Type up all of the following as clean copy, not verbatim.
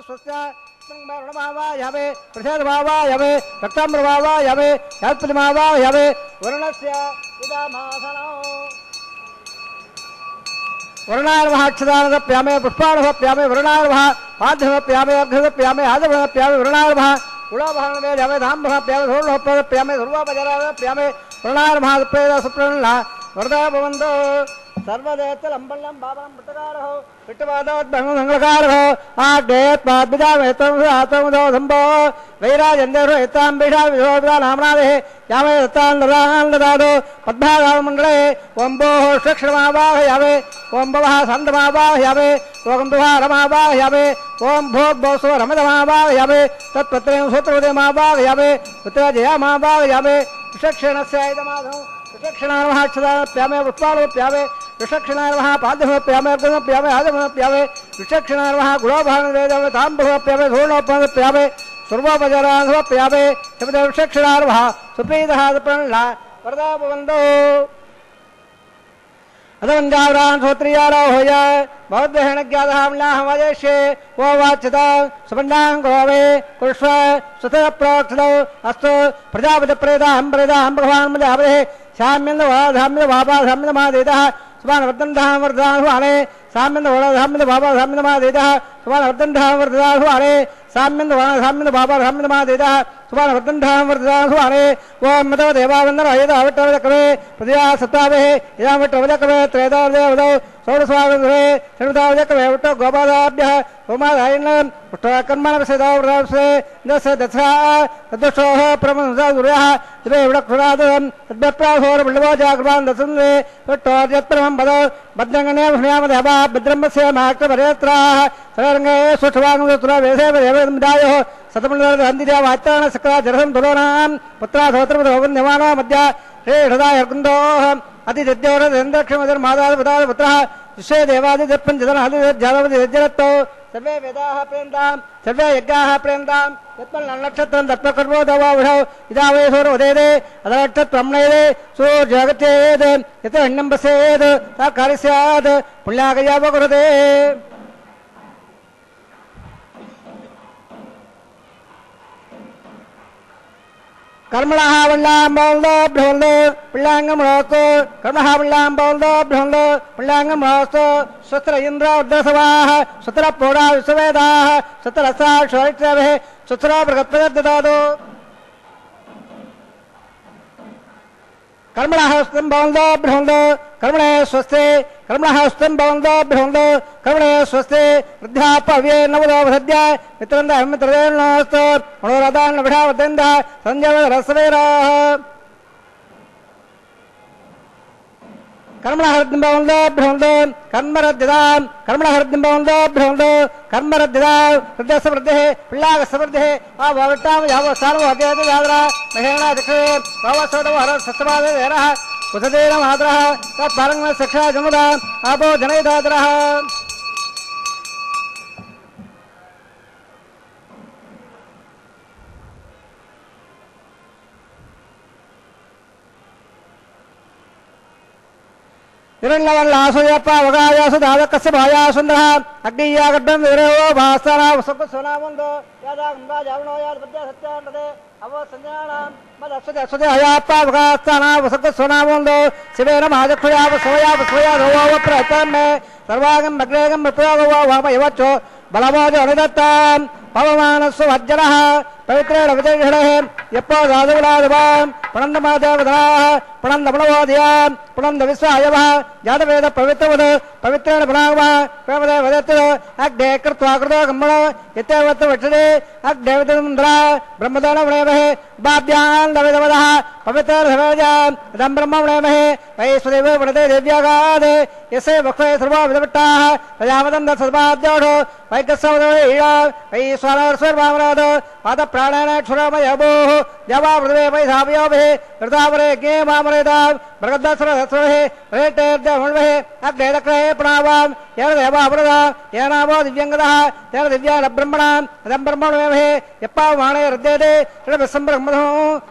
स्वस्य ऋणमावाहवे प्रसादमावाहवे रक्ताम्रमावाहवे यात्पतिमावाहवे वरुणस्य इदमासनौ वरुणार्वः अक्षदानप्यामे पुष्पाणप्यामे वरुणार्वः पाद्यमप्यामे अग्रप्यामे आदमप्यामे वरुणार्वः कुलाभरणवे धाम्रप्यामे धोर्णप्यामे ध्रुवपजराप्यामे वरुणार्वः प्रेद सुप्रणः वरदा भवन्तो सर्वदेतलम्बल्लं बाबं पुटकारः पिट्टवादोद्भंगकारः आड्डेत्पाद्विदामेतमो धम्बो वैराजन्देषु एताम्बिषा विधोदा नामनादेः यामे दत्तान्ददादो पद्भागामण्डले ओम्बोः षक्षमावाहयावे ओं भवः सन्दमावाहयावे ओं दुहा रमावाहयावे ओं भोग्भोसो रमदमावाहयावे तत्पत्रेण सूत्रवदेमावाहयावे पुत्रजयामावाहयावे विषक्षणस्य इदमाधौ विषक्षणार्वः अक्षदानप्यामे पुष्पाणोप्यामे विषक्षणार्वः पाद्यमप्यामे अर्घमप्यामे आदमप्यामे विषक्षणार्वः गुणोभानवेदमे ताम्बमप्यामे धूर्णोपमप्यामे सर्वोपजराधमप्यामे शब्द विषक्षणार्वः सुप्रीतः प्रणला वरदा भवन्तो अदवन्दावरान् सोत्रियारो होय भवद्वेहेण ज्ञातहाम्नाः वदेशे वो वाच्यता सुबन्धां गोवे कुरुष्व सुतः प्रोक्षदौ अस्तु प्रजापतिप्रेदाहं प्रेदाहं भगवान् मजावदेः साम्यन्दवाधाम्यदवापाधाम्यदमादेतः सुमानवर्धन्धां वर्धदाहुवाने साम्यन्दवाधाम्यदवापाधाम्यदमादेतः सुमानवर्धन्धां वर्धदाहुवाने साम्यन्दवाधाम्यदवापाधाम्यदमादेतः सुमानवर्धन्धां वर्धदाहुवाने ओं मतो देवावन्दन अयदावट्टवदकवे प्रतिया सत्तावेः इदावट्टवदकवे त्रेदावदेवदौ षोडशवागवे षण्मुदावदकवे वट्टो गोपादाभ्यः होमादायिनं कर्मणवसेदावृसे दश दशा तदुषोः प्रमंसादुर्यः दिवे वृक्षरादं तद्भप्राहोरबल्लवो जागृवान् दशन्वे वट्टोर्यत्परमं पदो भद्रङ्गणे भृण्यामदेवा भद्रम्बस्य माक्तभरेत्राः सरङ्गे सुष्ठवाङ्गुत्रवेशेवदेवदायोः सतमण्डलहन्दिदेवात्तानसक्रा जरसं तुलोनां पुत्राधोत्रपदोवन्यमानो मध्य श्रीहृदायर्कुन्दोः अतिदद्योरदक्षमधर्मादापुत्रः विश्वे देवादिदर्पञ्चदन हलिजादवदिजरत्तो सर्वे वेदाः प्रेन्तां सर्वे यज्ञाः प्रेन्तां यत्मन्नक्षत्रं दत्तकर्मो दवावढौ इदावयसोरवदेदे अदक्षत्रम्नयदे सूर्यजगत्येद् यत् अण्णं बसेद् सा कार्यस्यात् पुण्यागयावकुरुते कर्मणः वल्लाम्बोल्दो भ्रोल्दो पुल्लाङ्गमोस्तु कर्मणः वल्लाम्बोल्दो भ्रोल्दो पुल्लाङ्गमोस्तु स्वस्त्र इन्द्र उद्रसवाः स्वस्त्र पौरा विश्ववेदाः स्वस्त्र रसा शौरित्रभिः स्वस्त्र बृहत्पदददातु कर्मणः स्तम्भोल्दो भ्रोल्दो कर्मणे स्वस्ते कर्मणः स्तम्भोल्दो भ्रोल्दो कर्मणे स्वस्ते वृद्धापव्ये नवदो वसद्य मित्रन्दः मित्रदेवनोस्तु मनोरथान् विषावदन्दः सञ्जयरसवेराः कर्मणः हृद्यम्बोल्दो भ्रोल्दो कर्मरद्यदां कर्मणः हृद्यम्बोल्दो भ्रोल्दो कर्मरद्यदां हृदयसमृद्धिः पिल्लागसमृद्धिः आववट्टां यावो सार्वहत्यदयाद्रा महेणा दक्षे भावसोदवहर सत्सवादेरः कुसदेन मातरः तत्पारङ्गः सक्षा जमुदा आपो जनयदातरः हिरण्यवल्लासुयप्पावगायासु दादकस्य भायासुन्दरः अग्नियागड्डं विरहो भास्तारा वसुकुसोनामुन्दो यादागम्बा जावणो याद्पद्या सत्यान्दते अवो संज्ञानां मदस्वते अयाप्पावगास्ताना वसुकुसोनामुन्दो शिवेन महाजक्षुयावसोया रोवप्रहतान्मे सर्वागं भग्नेगं मृत्योगो वामयवच्चो बलमोजो अनुदत्तां पवमानस्व वज्जनः पवित्रेण विजयषणः यप्पो दादुलादवां प्रणन्दमादेवधनाः प्रणन्दमणवोदयां प्रणन्द विश्वायवः जातवेद पवित्रवद पवित्रेण पुनागमः प्रेमदे वदत्तु अग्ने कृत्वा कृतो गम्मण यत्तेवत्त वक्षदे अग्ने विदुन्द्रा ब्रह्मदान वणेमहे बाभ्यां दविदवदः पवित्रेण सवेजां इदं ब्रह्म वणेमहे वैश्वदेव वणते देव्यागादे यसे वक्षे सर्वा विदवट्टाः प्रजापदं दत्सद्वाद्योषो वैकस्सवदवे ईळा वैश्वानरस्वर्वामराद पाद प्राणान क्षुरामयभोः देवावृतवे वैधावयोभिः कृतावरे ज्ञे मामरेदां मृगदस्रदस्रहे रेटेर्जमण्वहे अग्ने दक्रहे प्रणवां येन देवावृत येनावो दिव्यङ्गतः तेन दिव्यानब्रह्मणाम् अदं ब्रह्मणोमेमहे यप्पावमाणे हृद्यते षड्विसम्ब्रह्मणो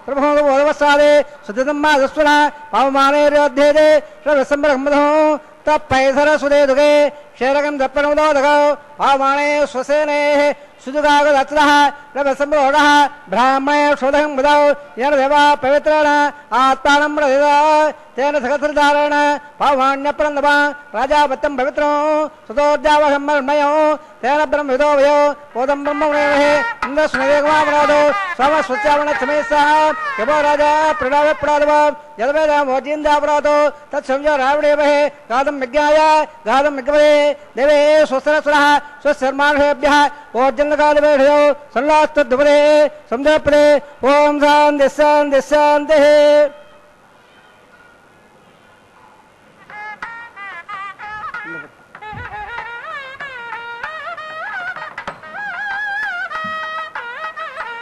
प्रभो बोधवस्सादे सुदितम्मादस्वना पावमाने हृद्यते षड्विसम्ब्रह्मणो तप्पैधरसुदे दुगे क्षेरकं दप्पणोदकौ पावमाणे स्वसेनेः सुदुगागदत्तः रवसम्रोढः ब्राह्मणे शोधं बुधौ येन देवा पवित्रेण आत्मानं प्रदिदा तेन सकलधारेण पावाण्यप्रन्दवा राजापत्यं पवित्रो सुतोर्जावहम्मर्मयो तेन ब्रह्मविदो वयो बोधं ब्रह्मणेमहे इन्द्रस्मृतिकुमामनोदो सोमस्वस्यावनच्छमेस्सः यवो राजा प्रणवे प्रणादव यद्वेदमोजीन्द्रापराधो तत्संजो रावणेमहे गादं विज्ञाय गादं विज्ञवे देवे स्वस्त्रस्वरः स्वशर्माणेभ्यः ओर्जन्नकालवेढयो सल्लास्तद्वरे संजपरे ओम शान्ति शान्ति शान्तिः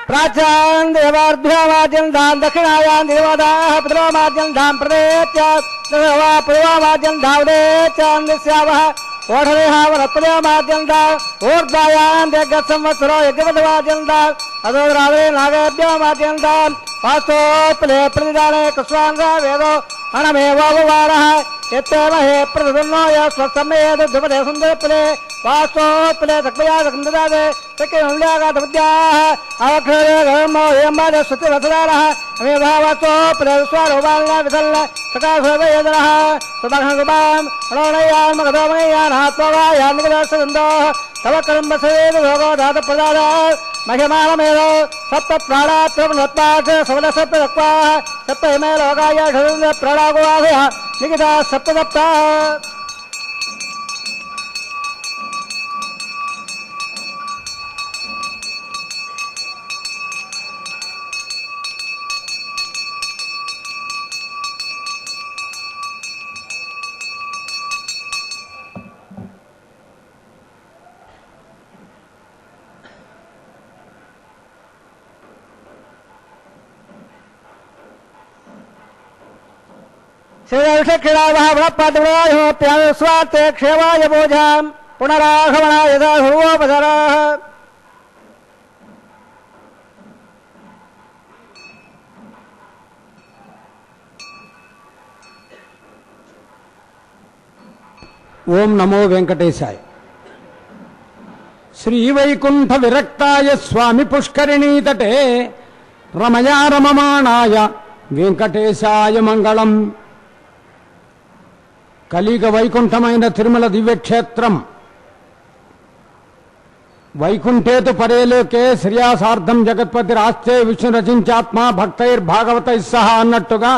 प्राच्यां देवाभ्यावाद्यं धाम दक्षिणायां देवदाः पितरोमाद्यं धाम प्रदेत्य देवा पूर्वमाद्यं धावदेत्यां दिस्यावः ओढरेहावरत्पदमाद्यं धाम ऊर्ध्वायां देगत्संवत्सरो यज्ञवद्वाद्यं धाम अदोरावरे नागभ्यामाद्यं धाम पास्तोपले प्रतिदाने कुस्वांगा वेदो अणमेवाववारः यत्तेमहे प्रतिदुन्नो यस्वसमेद ध्रुपदे सुन्दरपदे वास्तोपले तक्पया सकन्ददादे तके हुल्यागातविद्याः अवक्षरे धर्मो यम्बादे स्वतिवसदारः अमेभावास्तोपले स्वारोबालना विधल्ल सकाशोदयदनः सुबहगुबाम् अणोणयान् मगदोमयान् हात्ववायान् निगदर्शदन्दोः तव कर्मसेद भोगो धातप्रदादात् महिमानमेदो सप्तप्राणात्रमनत्पात् सवलसप्तदक्वाः सप्तहिमे लोकाय षडुन्द्र प्राणागुवासयः निगिता सप्तदप्ताः स्वार्थे क्षेमाय बोझां पुनरागमनाय ध्रुवोपधराः ओम नमो वेंकटेशाय। श्री वैकुंठ विरक्ताय स्वामी पुष्करिणी तटे रमया रममाणाय वेंकटेशाय मंगलम। కలిగ వైకుంఠమైన తిరుమల దివ్యక్షేత్రం వైకుంఠేతు పరేలోకే శ్రేయాసార్థం జగత్పతి రాస్తే విష్ణు రచించాత్మ భక్తైర్భాగవతై సహా అన్నట్టుగా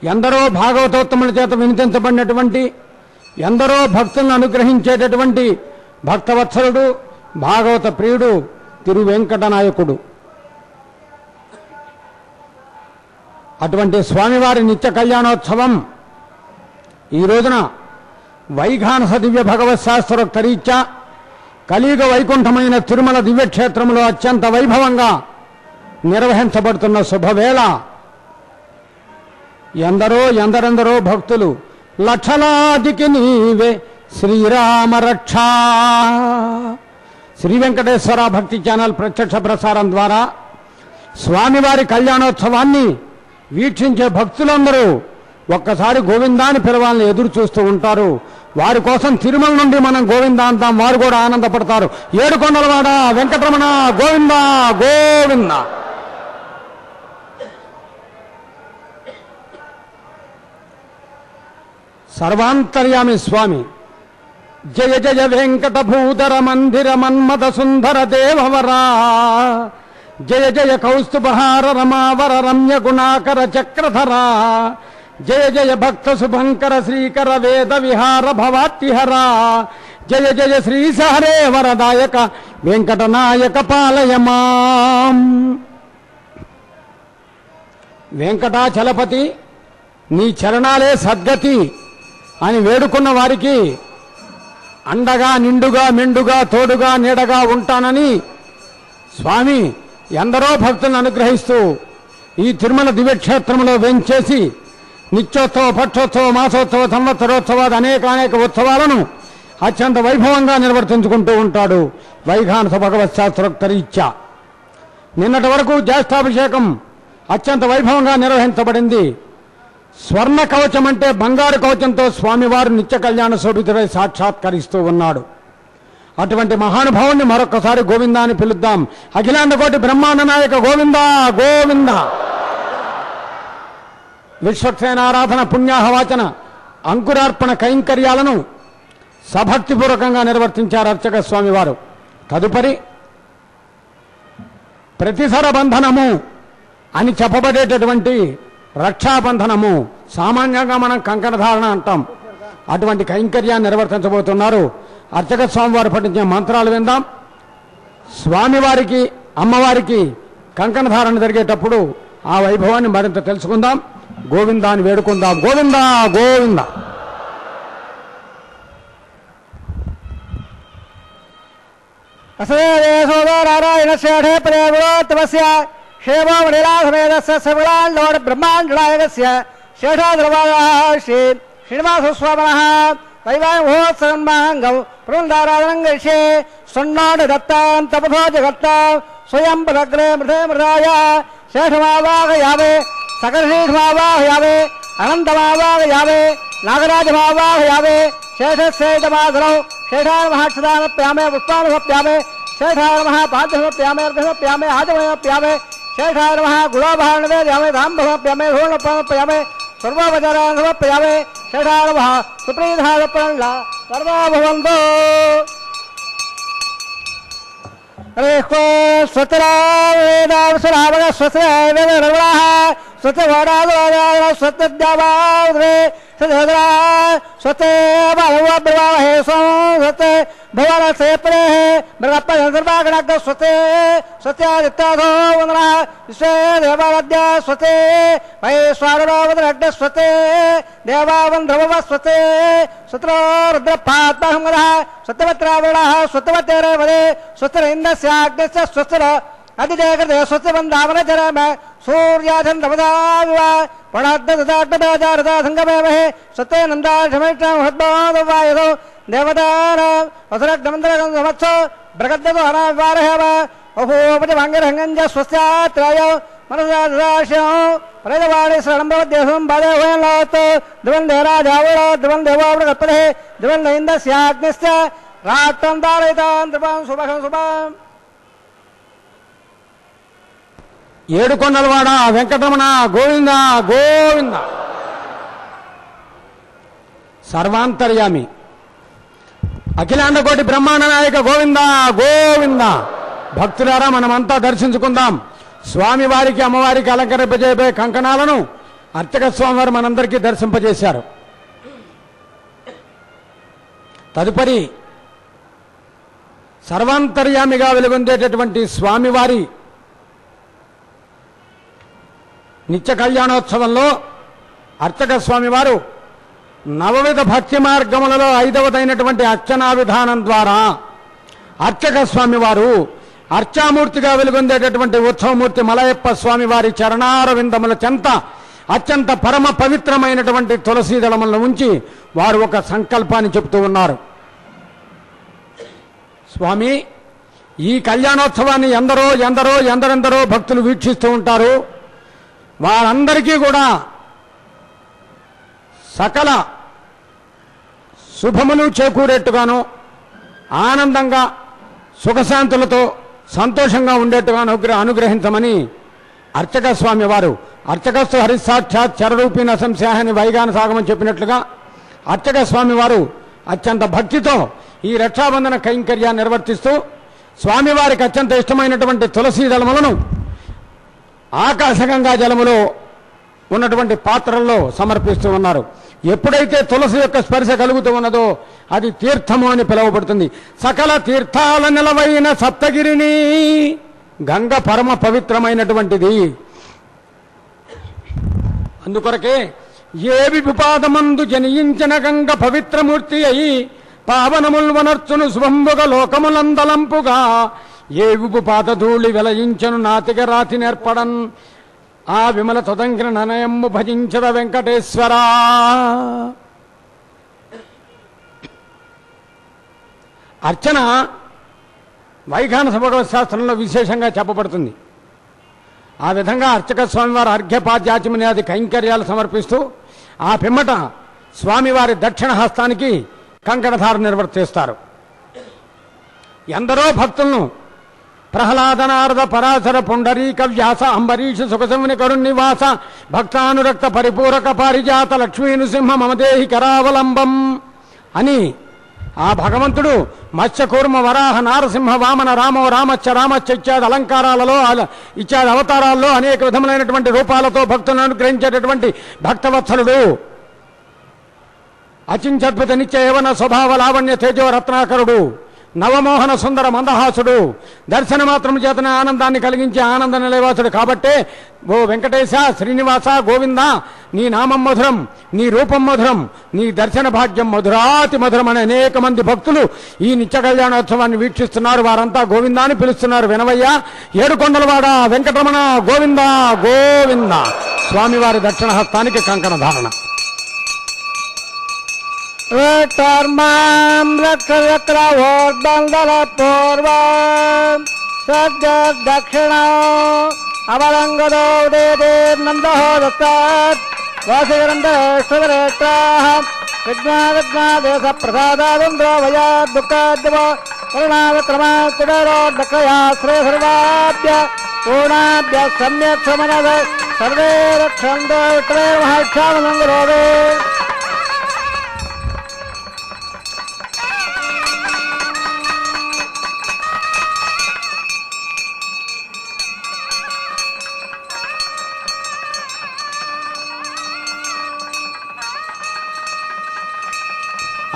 ఎందరో భాగవతోత్తముల చేత వినిపించబడినటువంటి ఎందరో భక్తులను అనుగ్రహించేటటువంటి భక్తవత్సలుడు భాగవత ప్రియుడు తిరువెంకటనాయకుడు. అటువంటి స్వామివారి నిత్య కళ్యాణోత్సవం ఈ రోజున వైఘానస దివ్య భగవత్ శాస్త్రోక్త రీత్యా కలియుగ వైకుంఠమైన తిరుమల దివ్యక్షేత్రంలో అత్యంత వైభవంగా నిర్వహించబడుతున్న శుభవేళ ఎందరెందరో భక్తులు లక్షలాదికి నీవే శ్రీరామ రక్ష శ్రీ వెంకటేశ్వర భక్తి ఛానల్ ప్రత్యక్ష ప్రసారం ద్వారా స్వామివారి కళ్యాణోత్సవాన్ని వీక్షించే భక్తులందరూ ఒక్కసారి గోవిందాన్ని పిలవాలని ఎదురు చూస్తూ ఉంటారు. వారి కోసం తిరుమల నుండి మనం గోవిందా అంటాం, వారు కూడా ఆనందపడతారు. ఏడుకొండలవాడ వెంకటరమణ గోవింద గోవింద. సర్వాంతర్యామి స్వామి జయ జయ వెంకట భూధర మందిర మన్మథ సుందర దేవవరా జయ జయ కౌస్తుభహార రమావర రమ్య గుణాకర చక్రధరా జయ జయ భక్త శుభంకర శ్రీకర వేద విహార భవాత్తిహరా జయ జయ శ్రీ సహరే వరదాయక వెంకటనాయక పాలయమాం. వెంకటాచలపతి నీ చరణాలే సద్గతి అని వేడుకున్న వారికి అండగా నిండుగా మెండుగా తోడుగా నీడగా ఉంటానని స్వామి ఎందరో భక్తులను అనుగ్రహిస్తూ ఈ తిరుమల దివ్యక్షేత్రంలో వెంచేసి నిత్యోత్సవ, పక్షోత్సవ, మాసోత్సవ, సంవత్సరోత్సవాది అనేక ఉత్సవాలను అత్యంత వైభవంగా నిర్వర్తించుకుంటూ ఉంటాడు వైఖానస భగవత్ శాస్త్రోక్తరీత్యా. నిన్నటి వరకు జ్యేష్ఠాభిషేకం అత్యంత వైభవంగా నిర్వహించబడింది. స్వర్ణ కవచం అంటే బంగారు కవచంతో స్వామివారు నిత్య కళ్యాణ శోభితుడై సాక్షాత్కరిస్తూ ఉన్నాడు. అటువంటి మహానుభావుణ్ణి మరొక్కసారి గోవిందా అని పిలుద్దాం. అఖిలాండ కోటి బ్రహ్మాండ నాయక గోవిందా గోవింద. విశ్వక్సేనారాధన, పుణ్యాహవాచన, అంకురార్పణ కైంకర్యాలను సభక్తిపూర్వకంగా నిర్వర్తించారు అర్చక స్వామివారు. తదుపరి ప్రతిసర బంధనము అని చెప్పబడేటటువంటి రక్షాబంధనము, సామాన్యంగా మనం కంకణధారణ అంటాం, అటువంటి కైంకర్యాన్ని నిర్వర్తించబోతున్నారు. అర్చక స్వామివారు పఠించే మంత్రాలు విందాం. స్వామివారికి అమ్మవారికి కంకణధారణ జరిగేటప్పుడు ఆ వైభవాన్ని మరింత తెలుసుకుందాం. గోవిందాన్ని వేడుకుందాం. గోవిందా గోవింద. నారాయణ శేషే ప్రేమోత్తమస్య క్షేమో మణిలాసమేదస్య సవిలాండోడ బ్రహ్మాండనాయకస్య శేషాద్రవాదః శ్రీ శ్రీనివాసస్వామినః వైవాహోత్సవన్మాంగం బృందారాధనం గరిష్యే స్వర్ణాడు దత్తాం తపసో జగత్తా స్వయం పరగ్రే మృతే మృదాయ శేషమావాహయావే సకలశేషమావాహయావే అనంతమావాహయావే నాగరాజమావాహయావే శేషశేషమాధరం శేషామహాక్షదానప్యామే పుష్పామసప్యామే శేషానమః పాద్యసమప్యామే అర్ఘసప్యామే ఆచమయమప్యామే శేషానమః గుణోభారణవేద్యామే ధాంబసమప్యామే ధూర్ణప్యామే సర్వోపచారాన్ సమర్పయామే శేషానమః సుప్రీధారప్రణ్ల సర్వా భవంతు. స్వతరావేదావసరావగ స్వస్రవేదరవణః స్వతవాడాదవాదాద స్వతద్యావాద్రే సదేదరా స్వతే బాలవబ్రవాహే స్వతే భవనసే ప్రేహ మృగప్పజంసర్వాగణగ్గ స్వతే స్వత్యాదిత్యాధో వందనః విశ్వే దేవారాధ్య స్వతే వైశ్వానరోవదనగ్గ స్వతే దేవావంధ్రవవ స్వతే స్వత్రో రుద్రపాత్మహంగదః స్వత్వత్రావణః స్వత్వతేరే వదే స్వస్ర ఇంద్రస్యాగ్నిస్య స్వస్ర అధిదేకృతే స్వస్రబంధావనచరమ సూర్యాచంద్రమదావివ పణాద్దాటదాచారదాసంగమేమహే స్వతే నందాశమైష్ణమహద్భాదవాయసో దేవతానాం వసురగ్నమందరగం సమత్సో బ్రగద్దతో హరావారహేవ అహోపతి వాంగరహంగంజ స్వస్యాత్రాయ మనసాదాశం ప్రజవాణి శరణంభవద్దేశం బాధేహోయంలో ధ్రువందే రాజావళ ధ్రువందే వావృగత్పదే ధ్రువంద ఇంద్రస్యాగ్నిశ్చ రాత్రం దారయితాం ధ్రువం శుభం శుభం. ఏడుకొండలవాడ వెంకటరమణ గోవింద గోవింద. సర్వాంతర్యామి అఖిలాండ కోటి బ్రహ్మాండ నాయక గోవింద గోవింద. భక్తులారా, మనమంతా దర్శించుకుందాం. స్వామివారికి అమ్మవారికి అలంకరింపజేయబోయే కంకణాలను అర్చక స్వామివారు మనందరికీ దర్శింపజేశారు. తదుపరి సర్వాంతర్యామిగా వెలుగొందేటటువంటి స్వామివారి నిత్య కళ్యాణోత్సవంలో అర్చక స్వామివారు నవవిధ భక్తి మార్గములలో 5వదైనటువంటి అర్చనా విధానం ద్వారా అర్చక స్వామివారు అర్చామూర్తిగా వెలుగొందేటటువంటి ఉత్సవమూర్తి మలయప్ప స్వామివారి చరణారవిందముల చెంత అత్యంత పరమ పవిత్రమైనటువంటి తులసీ దళములను ఉంచి వారు ఒక సంకల్పాన్ని చెబుతూ ఉన్నారు. స్వామి, ఈ కళ్యాణోత్సవాన్ని ఎందరెందరో భక్తులు వీక్షిస్తూ ఉంటారు. వారందరికీ కూడా సకల శుభములు చేకూరేట్టుగాను, ఆనందంగా సుఖశాంతులతో సంతోషంగా ఉండేట్టుగాను అనుగ్రహించమని అర్చక స్వామి వారు అర్చకస్తు హరిసాక్షాత్ చరరూపిణ సంశాహని వైగాన సాగమని చెప్పినట్లుగా అర్చక స్వామి వారు అత్యంత భక్తితో ఈ రక్షాబంధన కైంకర్యాన్ని నిర్వర్తిస్తూ స్వామివారికి అత్యంత ఇష్టమైనటువంటి తులసీ దళములను ఆకాశగంగా జలములో ఉన్నటువంటి పాత్రల్లో సమర్పిస్తూ ఉన్నారు. ఎప్పుడైతే తులసి యొక్క స్పర్శ కలుగుతూ ఉన్నదో అది తీర్థము అని పిలువబడుతుంది. సకల తీర్థాల నిలవైన సప్తగిరిని గంగ పరమ పవిత్రమైనటువంటిది. అందుకొరకే ఏవి విపాదమందు జనించిన గంగ పవిత్రమూర్తి అయి పావనముల్ వనర్చును శుభంబుగ లోకములందలంపుగా ఏవి పాదధూళి వెలయించను నాతిక రాతి నేర్పడన్ ఆ విమల తొదంకిన ననయమ్ము భజించద వెంకటేశ్వరా. అర్చన వైఖానస భగవత్ శాస్త్రంలో విశేషంగా చెప్పబడుతుంది. ఆ విధంగా అర్చక స్వామివారు అర్ఘ్యపాద్యాచమనాది కైంకర్యాలు సమర్పిస్తూ ఆ పిమ్మట స్వామివారి దక్షిణ హస్తానికి కంకణధార నిర్వర్తిస్తారు. ఎందరో భక్తులను ప్రహ్లాద నారద పరాశర పుండరీక వ్యాస అంబరీష సుఖసముని కరుణివాస భక్తానురక్త పరిపూరక పారిజాత లక్ష్మీ నృసింహ మమదేహి కరావలంబం అని ఆ భగవంతుడు మత్స్యకూర్మ వరాహ నారసింహ వామన రామో రామచ్చ ఇత్యాది అలంకారాలలో ఇత్యాది అవతారాల్లో అనేక విధములైనటువంటి రూపాలతో భక్తులను అనుగ్రహించేటటువంటి భక్తవత్సలుడు. అచించద్భుత నిత్య యవన స్వభావ లావణ్య తేజో రత్నాకరుడు, నవమోహన సుందర మందహాసుడు, దర్శన మాత్రం చేతన ఆనందాన్ని కలిగించే ఆనంద నిలయవాసుడు. కాబట్టే ఓ వెంకటేశ శ్రీనివాస గోవింద, నీ నామం మధురం, నీ రూపం మధురం, నీ దర్శన భాగ్యం మధురాతి మధురం అని అనేక మంది భక్తులు ఈ నిత్య కళ్యాణోత్సవాన్ని వీక్షిస్తున్నారు. వారంతా గోవింద అని పిలుస్తున్నారు. వినవయ్య ఏడుకొండలవాడ వెంకటరమణ గోవింద గోవింద. స్వామివారి దక్షిణ హస్తానికి కంకణ ధారణ. దక్షిణ అవరంగదో విఘ్నాదేశ ప్రసాదాదుంద్రోభయా దుఃఖాద్వ కరుణావిక్రమ కుడరో దక్షయా శ్రీ సర్వాభ్య పూర్ణాభ్య సమ్యక్ సమనద సర్వే రక్షందో విక్రయ మహాక్షామనంగరోగే.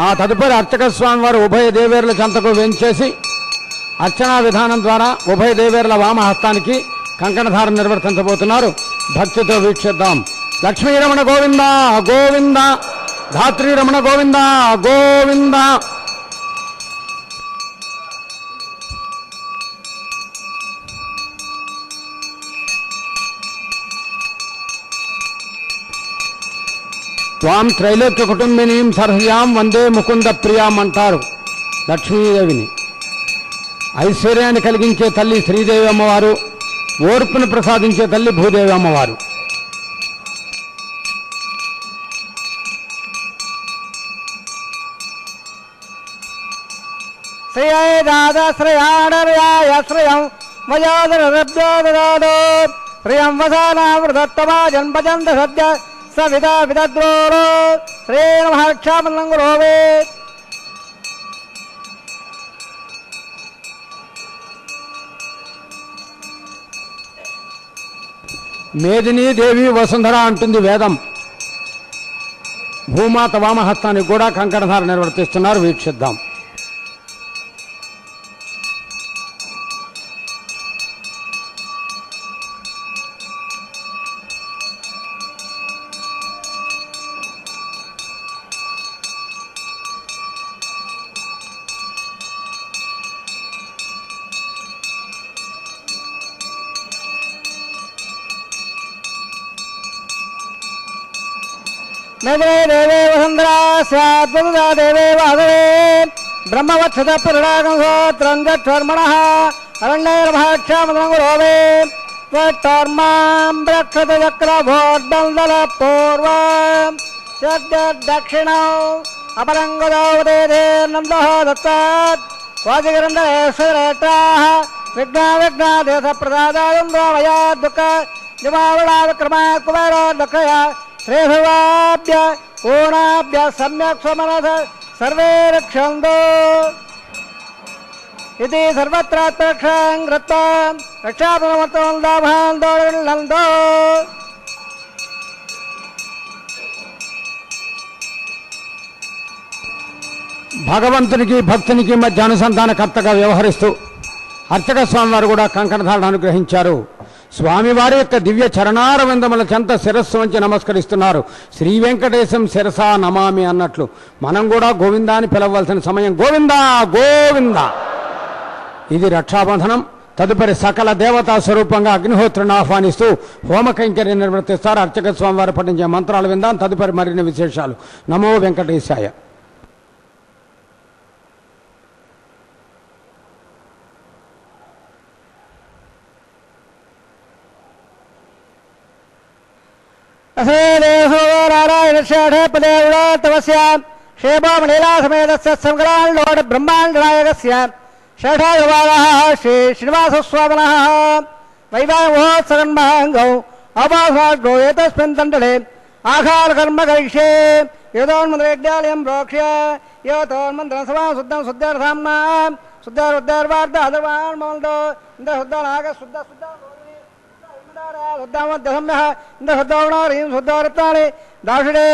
ఆ తదుపరి అర్చక స్వామి వారు ఉభయ దేవేరుల చెంతకు వెంచేసి అర్చనా విధానం ద్వారా ఉభయ దేవేరుల వామహస్తానికి కంకణధారణ నిర్వర్తించబోతున్నారు. భక్తితో వీక్షిద్దాం. లక్ష్మీరమణ గోవింద గోవింద, ధాత్రీరమణ గోవింద గోవింద. త్వాం త్రైలోక్య కుటుంబినీం సర్హ్యాం వందే ముకుంద ప్రియాం అంటారు లక్ష్మీదేవిని. ఐశ్వర్యాన్ని కలిగించే తల్లి శ్రీదేవి అమ్మవారు, ఓర్పును ప్రసాదించే తల్లి భూదేవి అమ్మవారు. శ్రేయాశ్రయాశ్రయం మయాదరబ్దోదరాదో ప్రియం వసానామృతత్తమా జన్మజంత సద్య సవిద విదద్రోరో శ్రీ మహాక్షామనంగురోవే. మేదినీ దేవి వసుంధర అంటుంది వేదం. భూమాత వామహస్తానికి కూడా కంకణధార నిర్వర్తిస్తున్నారు. వీక్షిద్దాం. మేదే దేవే వసుంధరా స్యాద్వదా దేవే వాసవే బ్రహ్మవత్సత పురుడాగం సోత్రం జక్షర్మణ అరణ్యర్భాక్షామనంగురోవే త్వట్టర్మాం రక్షత చక్రభోర్దందల పూర్వ సద్య దక్షిణౌ అపరంగదౌదే నందో దత్తాత్ వాజిగరంధరేశ్వరేటాః విఘ్నాదేశ ప్రసాదాదుంద్రోమయా దుఃఖ నివారణావిక్రమ కుబేరో దక్షయా శ్రేభవాభ్య పూర్ణాభ్య సమ్యక్ సమనస సర్వే రక్షందో ఇది సర్వత్ర రక్షాం కృత్వా రక్షాపనమర్తందో. భగవంతునికి భక్తునికి మధ్య అనుసంధానకర్తగా వ్యవహరిస్తూ అర్చక స్వామివారు కూడా కంకణధారణ అనుగ్రహించారు. స్వామివారి యొక్క దివ్య చరణారవిందముల చెంత శిరస్సు వంచి నమస్కరిస్తున్నారు. శ్రీ వెంకటేశం శిరసా నమామి అన్నట్లు మనం కూడా గోవిందా అని పిలవలసిన సమయం. గోవిందా గోవింద. ఇది రక్షాబంధనం. తదుపరి సకల దేవతా స్వరూపంగా అగ్నిహోత్రుని ఆహ్వానిస్తూ హోమ కైంకర్యం నిర్వర్తిస్తారు. అర్చక స్వామివారు పఠించే మంత్రాలు విందాం. తదుపరి మరిన్ని విశేషాలు. నమో వెంకటేశాయ. శ్రీభోమలీలాసమేతస్య బ్రహ్మాండనాయకస్య షఠాయువాదः శ్రీ శ్రీనివాసస్వామినः వైవాహోత్సవన్మహంగౌ అపాసాగ్రో ఏతస్మిన్ తండలే ఆఖారకర్మ కరిష్యే యోదోన్మంత్రయజ్ఞాలయం ప్రోక్ష్య యోతోన్మంత్రం సభా శుద్ధం శుద్ధార్థాంనా శుద్ధారుద్ధార్వార్ధ అధర్వాన్మౌండో ఇంద్ర శుద్ధానాగ శుద్ధ శుద్ధ శుద్ధామధ్యసమ్య ఇంద్ర శుద్ధోణారీం శుద్ధోరత్నాని దాషుడే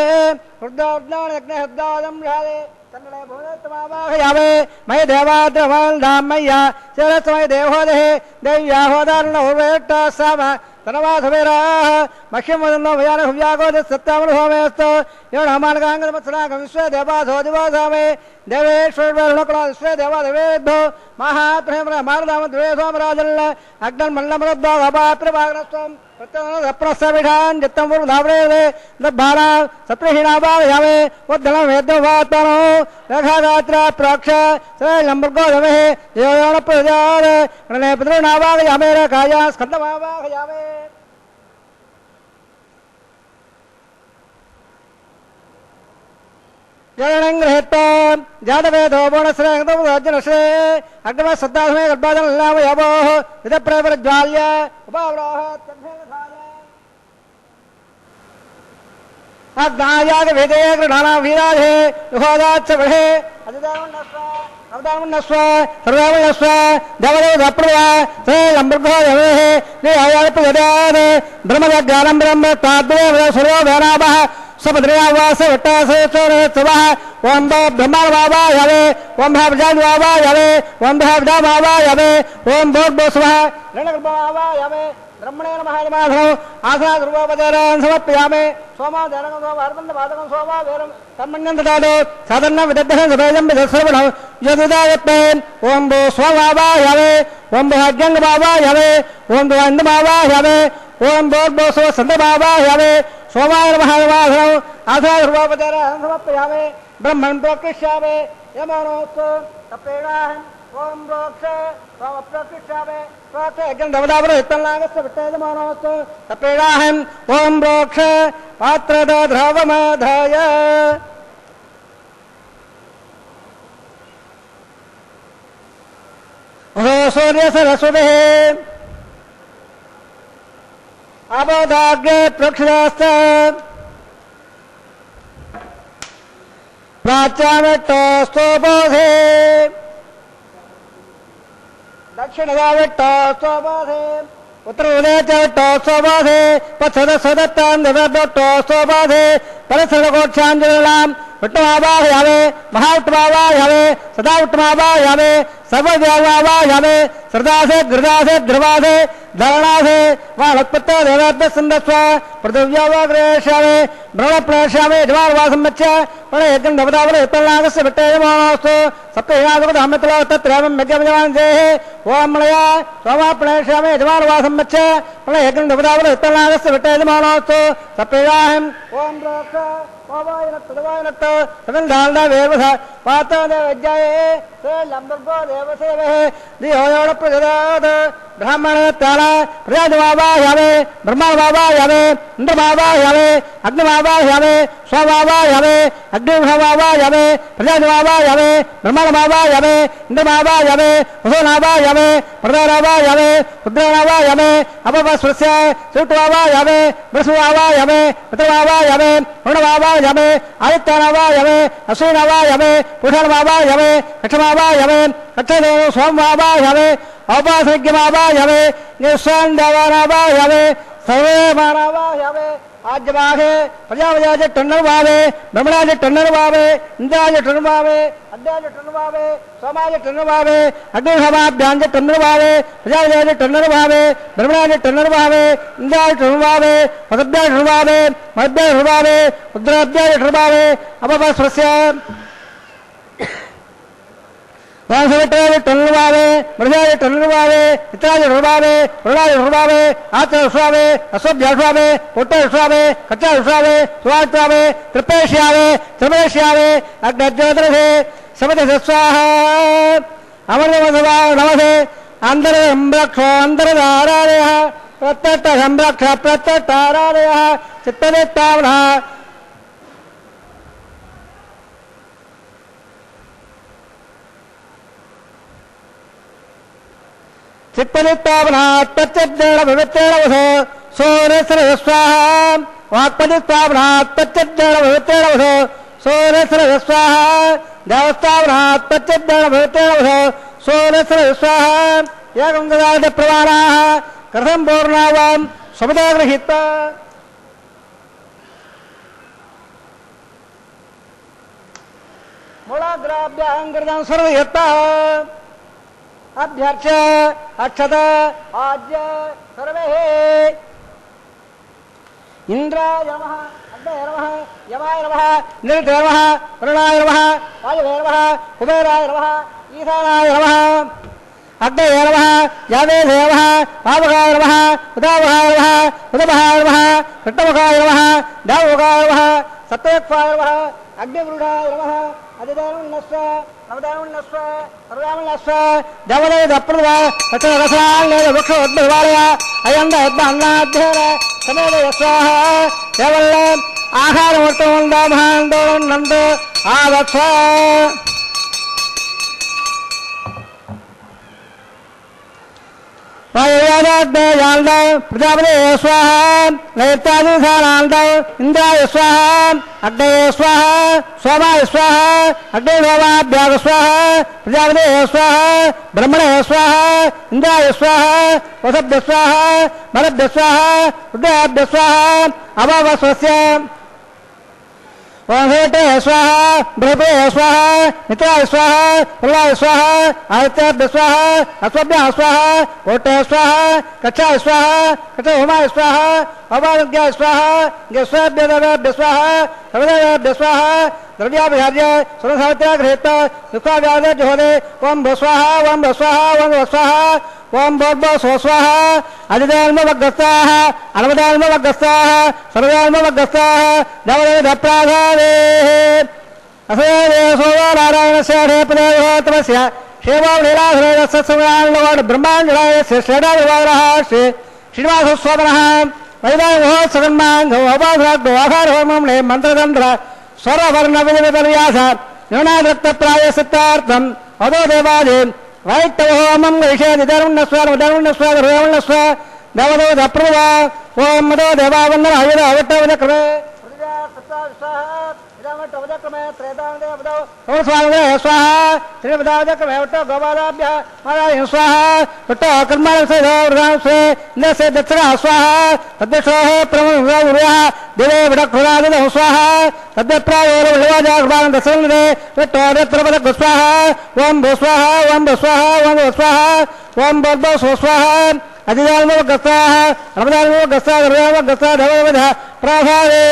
శుద్ధాజ్ఞాని యజ్ఞ శుద్ధాదం యాదే కన్నడే భువనోత్తమావాహయామే మయ దేవాద్రమల్ధామయ్య శరస్మయ దేవోదహే దేవ్యాహోదారుణ ఉర్వేట్టాసామ తనవాసవేరాః మహ్యం వదన్నో భయాన హువ్యాగోద సత్తామనుభవమేస్తు యోణమానకాంగమత్సనాగం విశ్వే దేవాసో దివాసామే దేవేశ్వరుణకుల విశ్వే దేవాదేవేభ్యో మహాత్మేమ్ర మారదామ ద్వే సోమరాజల్ల అగ్నన్మల్లమరద్వాపాత్రభాగనస్వం ప్రత్యప్రస్సవిధాన్ చిత్తం పూర్వధావరే భారా సప్రహీనాభావయామే ఉద్ధలం వేద్యవాత్మనో రేఖాగాత్ర ప్రోక్ష శ్రేలంబర్గోధమే యోణ ప్రజార గణనే పితృనాభావయామే రేఖాయ స్కందమాభావయామే గృహీత్వ జాతవేదో బోణశ్రేజనశ్రే అగ్రమ శ్రద్ధాసమే గర్భాజనలామయాభో ఇతప్రజ్వాల్య ఉపావరాహ అగ్నాయాగ వేదే గృహాణ వీరాధే యుహోదాచ్చ విషే అవదామన్నస్వ సర్వామణస్వ దేవదేవప్రవ శ్రీలంబర్గోధమే నియాయాపదాన్ బ్రహ్మజ్ఞానం బ్రహ్మ తాద్వేవ సర్వో వేనాభః సపద్రయావాస వట్టాసేశ్వరత్వః ఓం బ్రహ్మావావాయవే ఓం భ్రాజావావాయవే ఓం భ్రాజావావాయవే ఓం భోగ్భోస్వః రణగర్భవావాయవే బ్రహ్మణే నమః నమః ఆసాద్రూపపదారాన్ సమర్పయామే సోమాదరణం సోమార్బంధ పాదకం సోమావేరం కర్మణ్యం దదాతు సాధన విదద్ధ సభేజం విదశ్రవణం యదుదాయత్తే ఓం భో స్వవావాయవే ఓం భాగ్యంగవావాయవే ఓం ద్వంద్వావాయవే ఓం భోగ్భోస్వ సందవావాయవే సోమాయ నమః నమః ఆసాద్రూపపదారాన్ సమర్పయామే బ్రహ్మణ్ ప్రోక్షయామే యమనోస్తు తపేణాహం ఓం ప్రోక్ష ప్రకృష్యామే ప్రోక్ష తపేణాహం ఓం ప్రోక్ష పాత్రద ద్రవమధాయ సూర్య సరస్వతి అబోధాగ్రే ప్రోక్షాస్త ప్రాచ్యామెట్టోస్తోబోధే దక్షిణగావిట్టోస్తోబోధే ఉత్తరోదయచోస్తోబోధే పశ్చదస్వదత్తాందోస్తోబోధే పరిసరకోక్షాంజలాం విట్టమావాహయామే మహావిట్టమావాహయామే సదా విట్టమావాహయామే సర్వదేవావాహయామే శ్రదాసే గృదాసే ధ్రువాసే ధరణాసే వాత్పత్త దేవాత్మ సందస్వ పృథివ్యావాగ్రేష్యామే బ్రహ్మప్రణశ్యామే యజమానవాసం మచ్చ ప్రణయజ్ఞం నవదావల యుత్తనాగస్య విట్టయజమానోస్తు సప్తహీనాదుకమతలో తత్రేవం యజ్ఞమజమానదేహే ఓం మళయా సోమాప్రణశ్యామే యజమానవాసం మచ్చ ప్రణయజ్ఞం నవదావల యుత్తనాగస్య విట్టయజమానోస్తు సప్తహీనాహం ఓం ప్రోక్ష ఓవాయనత్తు సగంధాల్న వేవస పాతదేవజ్ఞాయే శ్రీలంబర్గో దేవసేవే దియోయోణ ప్రజదాత్ బ్రాహ్మణ తాళ ప్రజావావాహయామే బ్రహ్మవావాహయామే ఇంద్రవావాహయామే అగ్నివావాహయామే స్వవావాహయామే అగ్నివావాహయామే ప్రజావావాహయామే బ్రహ్మవావాహయామే ఇంద్రవావాహయామే వసోనావాహయామే ప్రధానవాహయామే రుద్రవావాహయామే అపపస్వస్య సూట్వావాహయామే బృహస్వావాహయామే పితృవావాహయామే వరుణవావాహయామే ఆదిత్యవావాహయామే అశ్వినవాహయామే పురుషవావాహయామే కక్షవావాహయామే కక్షదేవ సోమవావాహయామే ఔపాసజ్ఞమావాహయామే నిస్వాందవానావాహయామే సర్వే మానవాహయామే ఆజ్యవాహే ప్రజాపజాజ టన్నర్వావే బ్రహ్మణాజ టన్నర్వావే ఇంద్రాజ టన్నర్వావే అద్యాజ టన్నర్వావే సోమాజ టన్నర్వావే అగ్నిహవాభ్యాంజ టన్నర్వావే ప్రజాపజాజ టన్నర్వావే బ్రహ్మణాజ టన్నర్వావే ఇంద్రాజ టన్నర్వావే పదభ్యాజ టన్నర్వావే మధ్యాజ టన్నర్వావే రుద్రాభ్యాజ టన్నర్వావే అపపస్వస్య వాసవిట్టాలి టన్నుబావే మృషాలి టన్నుబావే ఇత్రాది రుబావే రుణాది రుబావే ఆత్మ రుషావే అశ్వభ్యశ్వావే పుట్ట రుషావే కచ్చ రుషావే సువాత్వావే త్రిపేష్యావే త్రిమేష్యావే అగ్నజ్యోతిరసే సమతి స్వాహ అమృతమసవా నమసే అంతర సంరక్ష అంతరధారాలయ ప్రత్యక్ష సంరక్ష ప్రత్యక్షారాలయ చిత్తనిత్తావన చిత్తనిత్తావనాత్ ప్రత్యర్థేణ పవిత్రేణ సోరేశ్వర స్వాహ వాక్పతిత్తావనాత్ ప్రత్యర్థేణ పవిత్రేణ సోరేశ్వర స్వాహ దేవస్థావనాత్ ప్రత్యర్థేణ పవిత్రేణ సోరేశ్వర స్వాహ ఏకం గదాది ప్రమాణాః కథం పూర్ణావాం సమదాగృహీత మూలాగ్రాభ్యాంగృతం సర్వయత్త అభ్యర్చ అక్షత ఆద్య సర్వే ఇంద్రాయ నమః అగ్నయ నమః యమాయ నమః నిరుద్రాయ నమః వరుణాయ నమః వాయువే నమః కుబేరాయ నమః ఈశానాయ నమః అగ్నయ నమః యావేశే నమః పావకాయ నమః ఉదావకాయ నమః ఉదభాయ నమః కృష్ణముఖాయ నమః దావకాయ నమః సత్యక్వాయ నమః అగ్నివృఢాయ నమః అధిదానస్వ నవదానస్వ సర్వామస్వ దేవదే దప్రద సత్యరసాలయ వృక్షోద్భవాలయ అయంద యద్మ అన్నాధ్యేన సమేత స్వాహ దేవల్ల ఆహారమూర్తం దామహాందోళం నందు ఆదత్స ప్రజాపతి స్వాహ నైత్యాదిశానాంద ఇంద్రాయ స్వాహ అగ్నయ స్వాహ సోమాయ స్వాహ అగ్ని సోమాభ్యాగ స్వాహ ప్రజాపతి స్వాహ బ్రహ్మణే స్వాహ ఇంద్రాయ స్వాహ వసభ్య స్వాహ మరభ్య స్వాహ రుద్రాభ్య స్వాహ అభవస్వస్య ఓంటే స్వాహ బృహపే స్వాహ మిత్రాయ స్వాహ పుల్లాయ స్వాహ ఆదిత్యాభ్య స్వాహ అశ్వభ్య స్వాహ ఓటే స్వాహ కక్షాయ స్వాహ కక్ష హోమాయ స్వాహ అభాగ్యాయ స్వాహ గస్వాభ్య స్వాహ సర్వదేవాభ్య స్వాహ ద్రవ్యాభిహార్య సురసావిత్రాగృహీత దుఃఖావ్యాధ జోహదే ఓం భస్వాహ ఓం భస్వాహ ఓం భస్వాహ ఓం భోర్భో స్వస్వాహ అధిదాన్మవగ్గస్తాః అనవదాన్మవగ్గస్తాః సర్వదాన్మవగ్గస్తాః దేవదేవప్రాధానే అసే సోనారాయణస్య పదేవతమస్య శివో లీలాధరేయస్య సమయాన్లవాడు బ్రహ్మాండాయ శ్రేష్ఠాదివాదరః శ్రీ శ్రీనివాసస్వామినః వైదామహోత్సవన్మాంగో అబాధాగ్ో ఆహారహోమం నే మంత్రతంత్ర స్వరవర్ణ వివిధవ్యాస న్యూనాదృప్తప్రాయ సిద్ధార్థం అదో దేవాదే వైట్టవోమం విషేది ధర్మణస్వ దేవదో దప్రవ ఓం మదో దేవావందన హవిద అవట్టవద క్రమే స్వాహ శ్రీపదాక్రమే వట్ట గోపాదాభ్య స్వాహ వట్ట కర్మాణే దక్షిణ స్వాహ తద్క్షో ప్రముఖ దివే విడక్షురాద స్వాహ తద్ప్రాయోజాన్ దశే వట్టపద స్వాహ ఓం భూ స్వాహ ఓం భూ స్వాహ ఓం భూ స్వాహ ఓం భర్భో స్వాహ అధిదాన్మవగ్గస్తాః అనవదాన్మవగ్గస్తాః సర్వదాన్మవగ్గస్తాః దేవదేవత ప్రాభావే.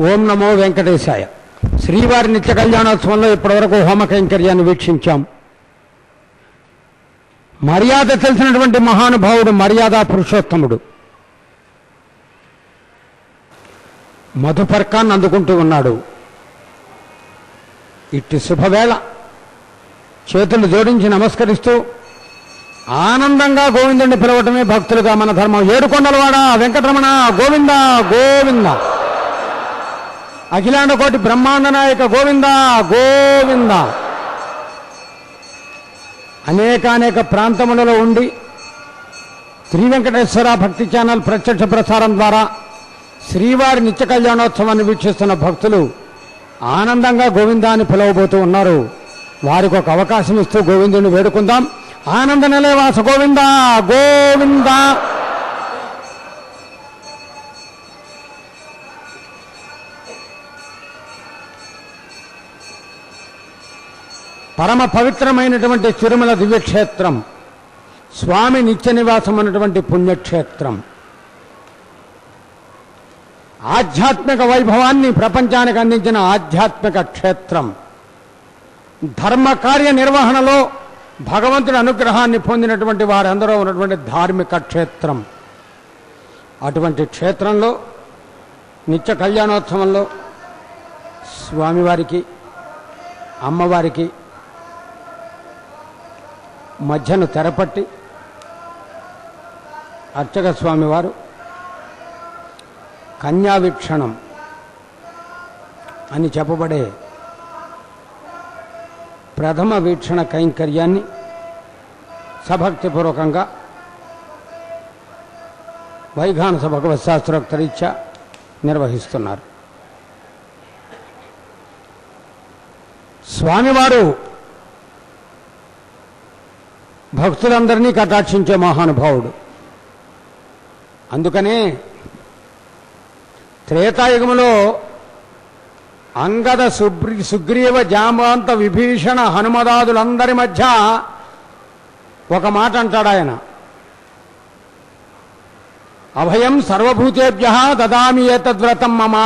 ఓం నమో వెంకటేశాయ. శ్రీవారి నిత్య కళ్యాణోత్సవంలో ఇప్పటివరకు హోమ కైంకర్యాన్ని వీక్షించాం. మర్యాద తెలిసినటువంటి మహానుభావుడు మర్యాద పురుషోత్తముడు మధుపర్కాన్ని అందుకుంటూ ఉన్నాడు. ఇట్టి శుభవేళ చేతులు జోడించి నమస్కరిస్తూ ఆనందంగా గోవిందుడిని పిలవటమే భక్తులుగా మన ధర్మం. ఏడుకొండలవాడ వెంకటరమణ గోవింద గోవింద, అఖిలాండ కోటి బ్రహ్మాండ నాయక గోవింద గోవింద. అనేక ప్రాంతములలో ఉండి శ్రీ వెంకటేశ్వర భక్తి ఛానల్ ప్రత్యక్ష ప్రసారం ద్వారా శ్రీవారి నిత్య కళ్యాణోత్సవాన్ని వీక్షిస్తున్న భక్తులు ఆనందంగా గోవింద అని పిలవబోతూ ఉన్నారు. వారికి ఒక అవకాశం ఇస్తూ గోవిందుని వేడుకుందాం. ఆనంద నిలయవాస గోవింద గోవింద. పరమ పవిత్రమైనటువంటి తిరుమల దివ్యక్షేత్రం, స్వామి నిత్య నివాసం అన్నటువంటి పుణ్యక్షేత్రం. ఆధ్యాత్మిక వైభవాన్ని ప్రపంచానికి అందించిన ఆధ్యాత్మిక క్షేత్రం. ధర్మ కార్య నిర్వహణలో భగవంతుడి అనుగ్రహాన్ని పొందినటువంటి వారందరూ ఉన్నటువంటి ధార్మిక క్షేత్రం. అటువంటి క్షేత్రంలో నిత్య కళ్యాణోత్సవంలో స్వామివారికి అమ్మవారికి మధ్యను తెరపట్టి అర్చక స్వామివారు కన్యావీక్షణం అని చెప్పబడే ప్రథమ వీక్షణ కైంకర్యాన్ని సభక్తిపూర్వకంగా వైఖానస భగవత్ శాస్త్రోక్తరీత్యా నిర్వహిస్తున్నారు. స్వామివారు భక్తులందరినీ కటాక్షించే మహానుభావుడు. అందుకనే త్రేతాయుగములో అంగద సుగ్రీవ జాంబాంత విభీషణ హనుమదాదులందరి మధ్య ఒక మాట అంటాడు ఆయన, అభయం సర్వభూతేభ్య దదామి ఏతద్వ్రతం మమ.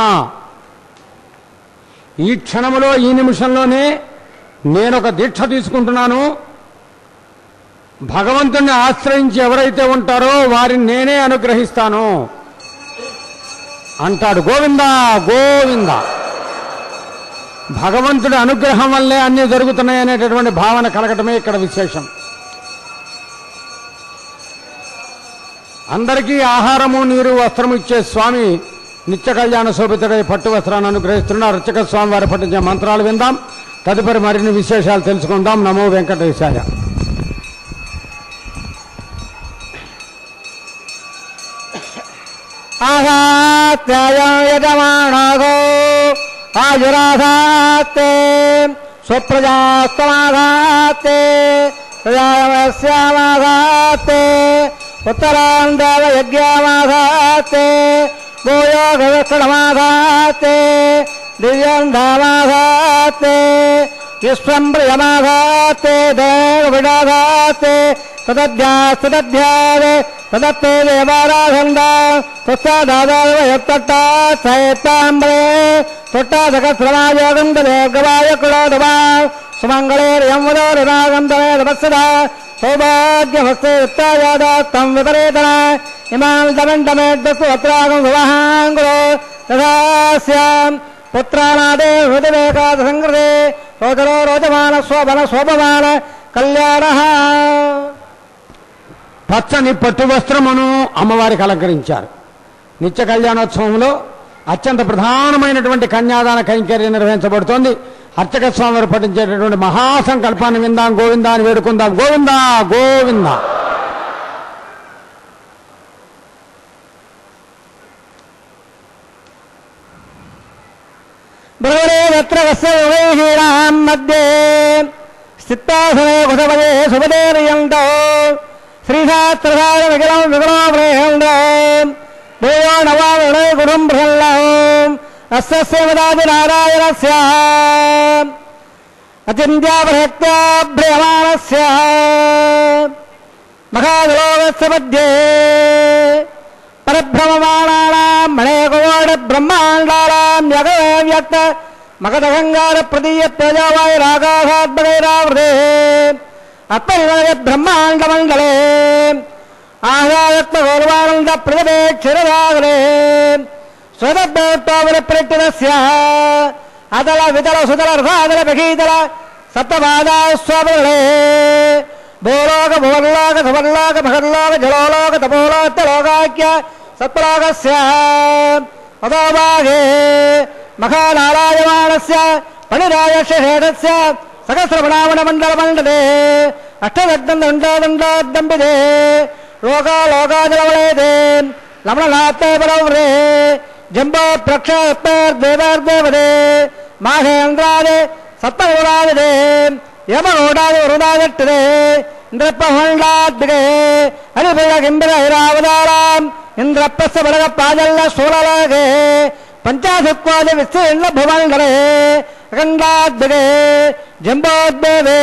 ఈ క్షణములో ఈ నిమిషంలోనే నేనొక దీక్ష తీసుకుంటున్నాను. భగవంతుణ్ణి ఆశ్రయించి ఎవరైతే ఉంటారో వారిని నేనే అనుగ్రహిస్తాను అంటాడు. గోవింద గోవింద. భగవంతుడి అనుగ్రహం వల్లే అన్నీ జరుగుతున్నాయి అనేటటువంటి భావన కలగటమే ఇక్కడ విశేషం. అందరికీ ఆహారము నీరు వస్త్రము ఇచ్చే స్వామి నిత్య కళ్యాణ శోభితుడై పట్టు వస్త్రాన్ని అనుగ్రహిస్తున్న అర్చక స్వామి వారి పఠించే మంత్రాలు విందాం. తదుపరి మరిన్ని విశేషాలు తెలుసుకుందాం. నమో వెంకటేశాయ. యజమానో ఆయురాధాతే స్వప్రజాస్తమాధాతే ప్రజాయమస్యామాధాతే ఉత్తరాందేవ యజ్ఞామాధాతే భూయోగవక్షణమాధాతే దివ్యంధామాధాతే విశ్వం ప్రియమాధాతే దేవవిడాధాతే తదధ్యాస్తదధ్యాదే తదత్తే దేవారాధంద తత్తాదాదాయత్తాంబరే తొట్టాదకస్రమాయోగంధవాయ కులోదవా సుమంగళేర్యం వదో నిరాగంధమే తపస్సదా సౌభాగ్యమస్తే ఉత్తాయాదాత్తం విపరీతన ఇమాం దమండమేద్దస్తు అత్రాగం సువహాంగులో తథాస్యాం పుత్రానాదే హృదవేకాద సంగృతే రోచరో రోచమాన శోభన శోభమాన కళ్యాణ. పచ్చని పట్టు వస్త్రమును అమ్మవారికి అలంకరించారు. నిత్య కళ్యాణోత్సవంలో అత్యంత ప్రధానమైనటువంటి కన్యాదాన కైంకర్యం నిర్వహించబడుతోంది. అర్చక స్వామి వారు పఠించేటటువంటి మహాసంకల్పాన్ని విందాం. గోవిందా అని వేడుకుందాం. గోవిందా గోవిందా. మధ్యే స్థితాసనే కుశపదే సుపదేర్యంతో శ్రీశాస్త్రసార వికలం వికలాప్రేహండో దేవో నవామిణే గురుం ప్రసన్నం అస్య వదాది నారాయణస్య అచింత్యాపరక్త్యాభ్రియమానస్య మహాలోకస్య మధ్యే పరభ్రమమాణానాం మణేకోటి బ్రహ్మాండానాం యగవ్యక్త మగధగంగార ప్రదీయ తేజవాయ రాగాఘాత్మకైరావృతే అత్పరిణయ బ్రహ్మాండమండలే ఆహ్లాదత్మ గౌరవానంద ప్రజలే క్షీరసాగరే స్వదత్తోవర ప్రతినస్య అదల విదల సుదల రసాదల బహీదల సప్తపాదా స్వబలే భూలోక భువర్లోక సువర్లోక మహర్లోక జలోలోక తపోలోక్తలోకాఖ్య సత్లోకస్య అదోభాగే మహానారాయమాణస్య పణిరాయశేషస్య సహస్రమణామణ మండల మండలే అష్టదగ్ధందండాదండాదంబిదే లోకాలోకాజలవలేదే లమణనాథే బలవ్రే జంబో ప్రక్షేపేర్దేవర్దేవదే మాహేంద్రాదే సప్తగౌరాదే యమగౌడాది వరుణాదట్టదే ఇంద్రప్పహండాద్దిగే హరిబిళ గింబిర ఐరావతారాం ఇంద్రప్పస్య బలగ పాజల్ల శూలలాగే పంచాశత్వాది విస్తీర్ణ భువండరే అఖండాద్దిగే జంబోద్భేదే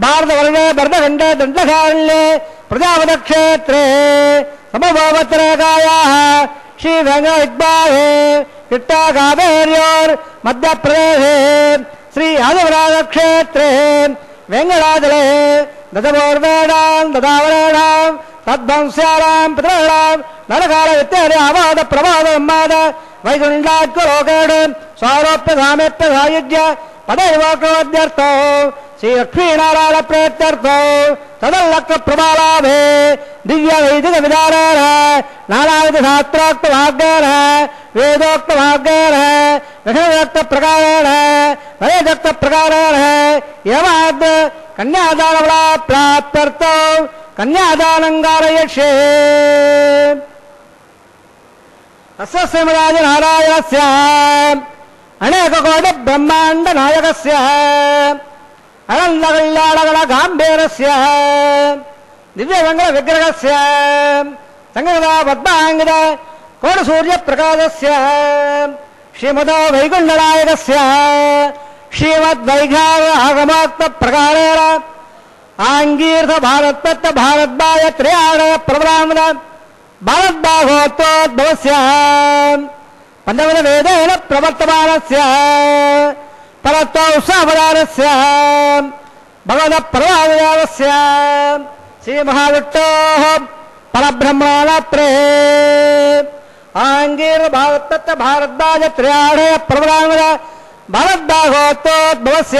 భారతవర్ణే భరతఖండే దండశారణ్యే ప్రజాపతక్షేత్రే సమభావత్రేకాయాః श्री वेंकटबाहे किट्टाकावेर्योर मध्य प्रदेश श्री आदिवराज क्षेत्रे वेंकटाचले दशपूर्वेणां ददावरेणां तद्वंस्याणां पितॄणां नरकाल इत्यादि आवाद प्रवाद उन्माद वैकुण्ठात्मलोकेण स्वारोप्य सामेप्य सायुज्य पदैवोक्तोऽध्यर्थो श्रीलक्ष्मीनारायण प्रेत्यर्थो तदल्लक्ष्य प्रबालाभे दिव्य वैदिक विधानेन नानाविध शास्त्रोक्त भाग्येन वेदोक्त भाग्येन विषयोक्त प्रकारेण वैदोक्त प्रकारेण एवाद् कन्यादानबला प्राप्त्यर्थो कन्यादानं कारयिष्ये अस्य श्रीमदादिनारायणस्य अनेककोटि ब्रह्माण्ड नायकस्य अनन्तकल्याणगण गाम्भीरस्य दिव्यमङ्गल विग्रहस्य संगदा पद्माङ्गित कोटिसूर्यप्रकाशस्य श्रीमतो वैकुण्ठनायकस्य श्रीमद्वैघार आगमोक्त प्रकारेण आङ्गीर्थ भारतपत्त भारद्वाय त्रयाणय प्रबलामद भारद्बाहोत्तोद्भवस्य पंचमद वेदेन प्रवर्तमानस्य परत्वसावधानस्य भगवद प्रभावस्य श्री महाविष्णोः परब्रह्मणत्रे आङ्गीर्थ भारतपत्त भारद्वाय त्रयाणय प्रबलामद भारद्बाहोत्तोद्भवस्य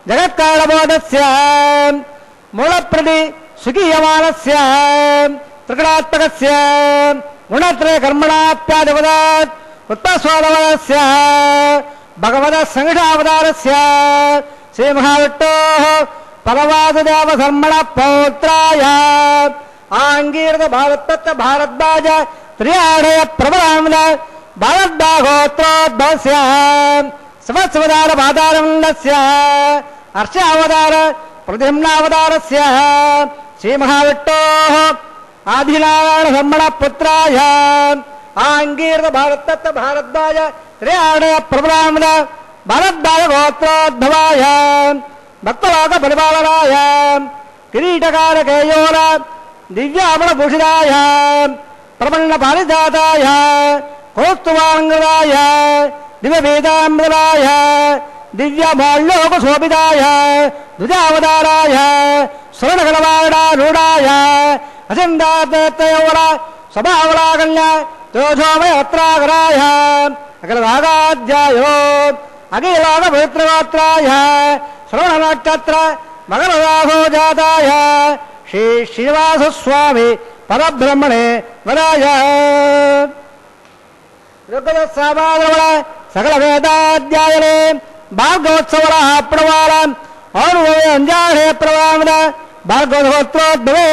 जगत्कारणबोधस्य मूलप्रति सुखीयमानस्य त्रिगुणात्मकस्य गुणत्रय कर्मणाप्यादिपदात् उत्तस्वादवस्य भगवतः संहितावतारस्य श्रीमहाविष्णोः परवासुदेव धर्मण पौत्राय आङ्गीर्थ भारतपत्त भारद्वाज त्रियाणय प्रबलामद भारद्बाहोत्रोद्भवस्य समत्सवतार बाधारमण्डस्य हर्षावतार प्रद्युम्नावतारस्य श्रीमहाविष्णोः आदिनारायण धर्मण पुत्राय आङ्गीर्थ भारतपत्त भारद्वाज त्रयाणय प्रबलामद भारद्वाज गोत्रोद्भवाय भक्तलोक परिपालनाय किरीटकारकेयोर दिव्यामलभूषिताय प्रपन्न पारिजाताय कौस्तुभाङ्गदाय दिव्यवेदामृताय दिव्यमाल्योकशोभिताय द्विजावताराय स्वर्णकलवाडारूढाय अचन्दातयोर स्वभावलाकन्य तेजोमयोत्राकराय अखिलभागाध्यायो अखिलोकपवित्रगोत्राय श्रवणनक्षत्र मकररासोजाताय श्री श्रीनिवासस्वामी परब्रह्मणे वराय ऋग्वेदसामादवळ सकल वेदाध्यायने भागवत्सवळ प्रवाळ और्ववे अंजाहे प्रवामद भागवतोद्भवे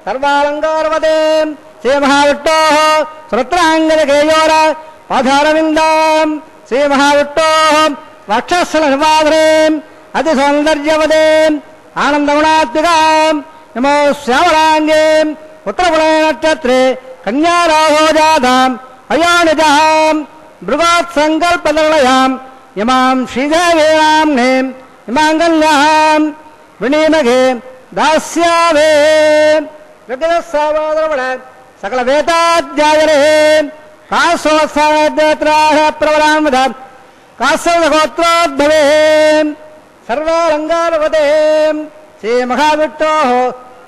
सर्वालंकारवदे श्री महाविष्णोः श्रोत्राङ्गनकेयोर पाधारविन्दां श्री महाविष्णोः वक्षस्थलनिर्वाधरे अतिसौन्दर्यवदे आनन्दगुणात्मिकां नमो श्यामलाङ्गे पुत्रपुणे नक्षत्रे कन्याराहोजाताम् अयोनिजां मृगोत्सङ्कल्पनिर्णयां इमां श्रीदेवीनाम्ने इमाङ्गल्यां वृणीमघे दास्यावे ऋग्वेदसामादरवण सकल वेदाध्यायने कासोत्साहद्योत्राः प्रबलामद कासवगोत्रोद्भवे सर्वालङ्कारवदे श्रीमहाविष्णोः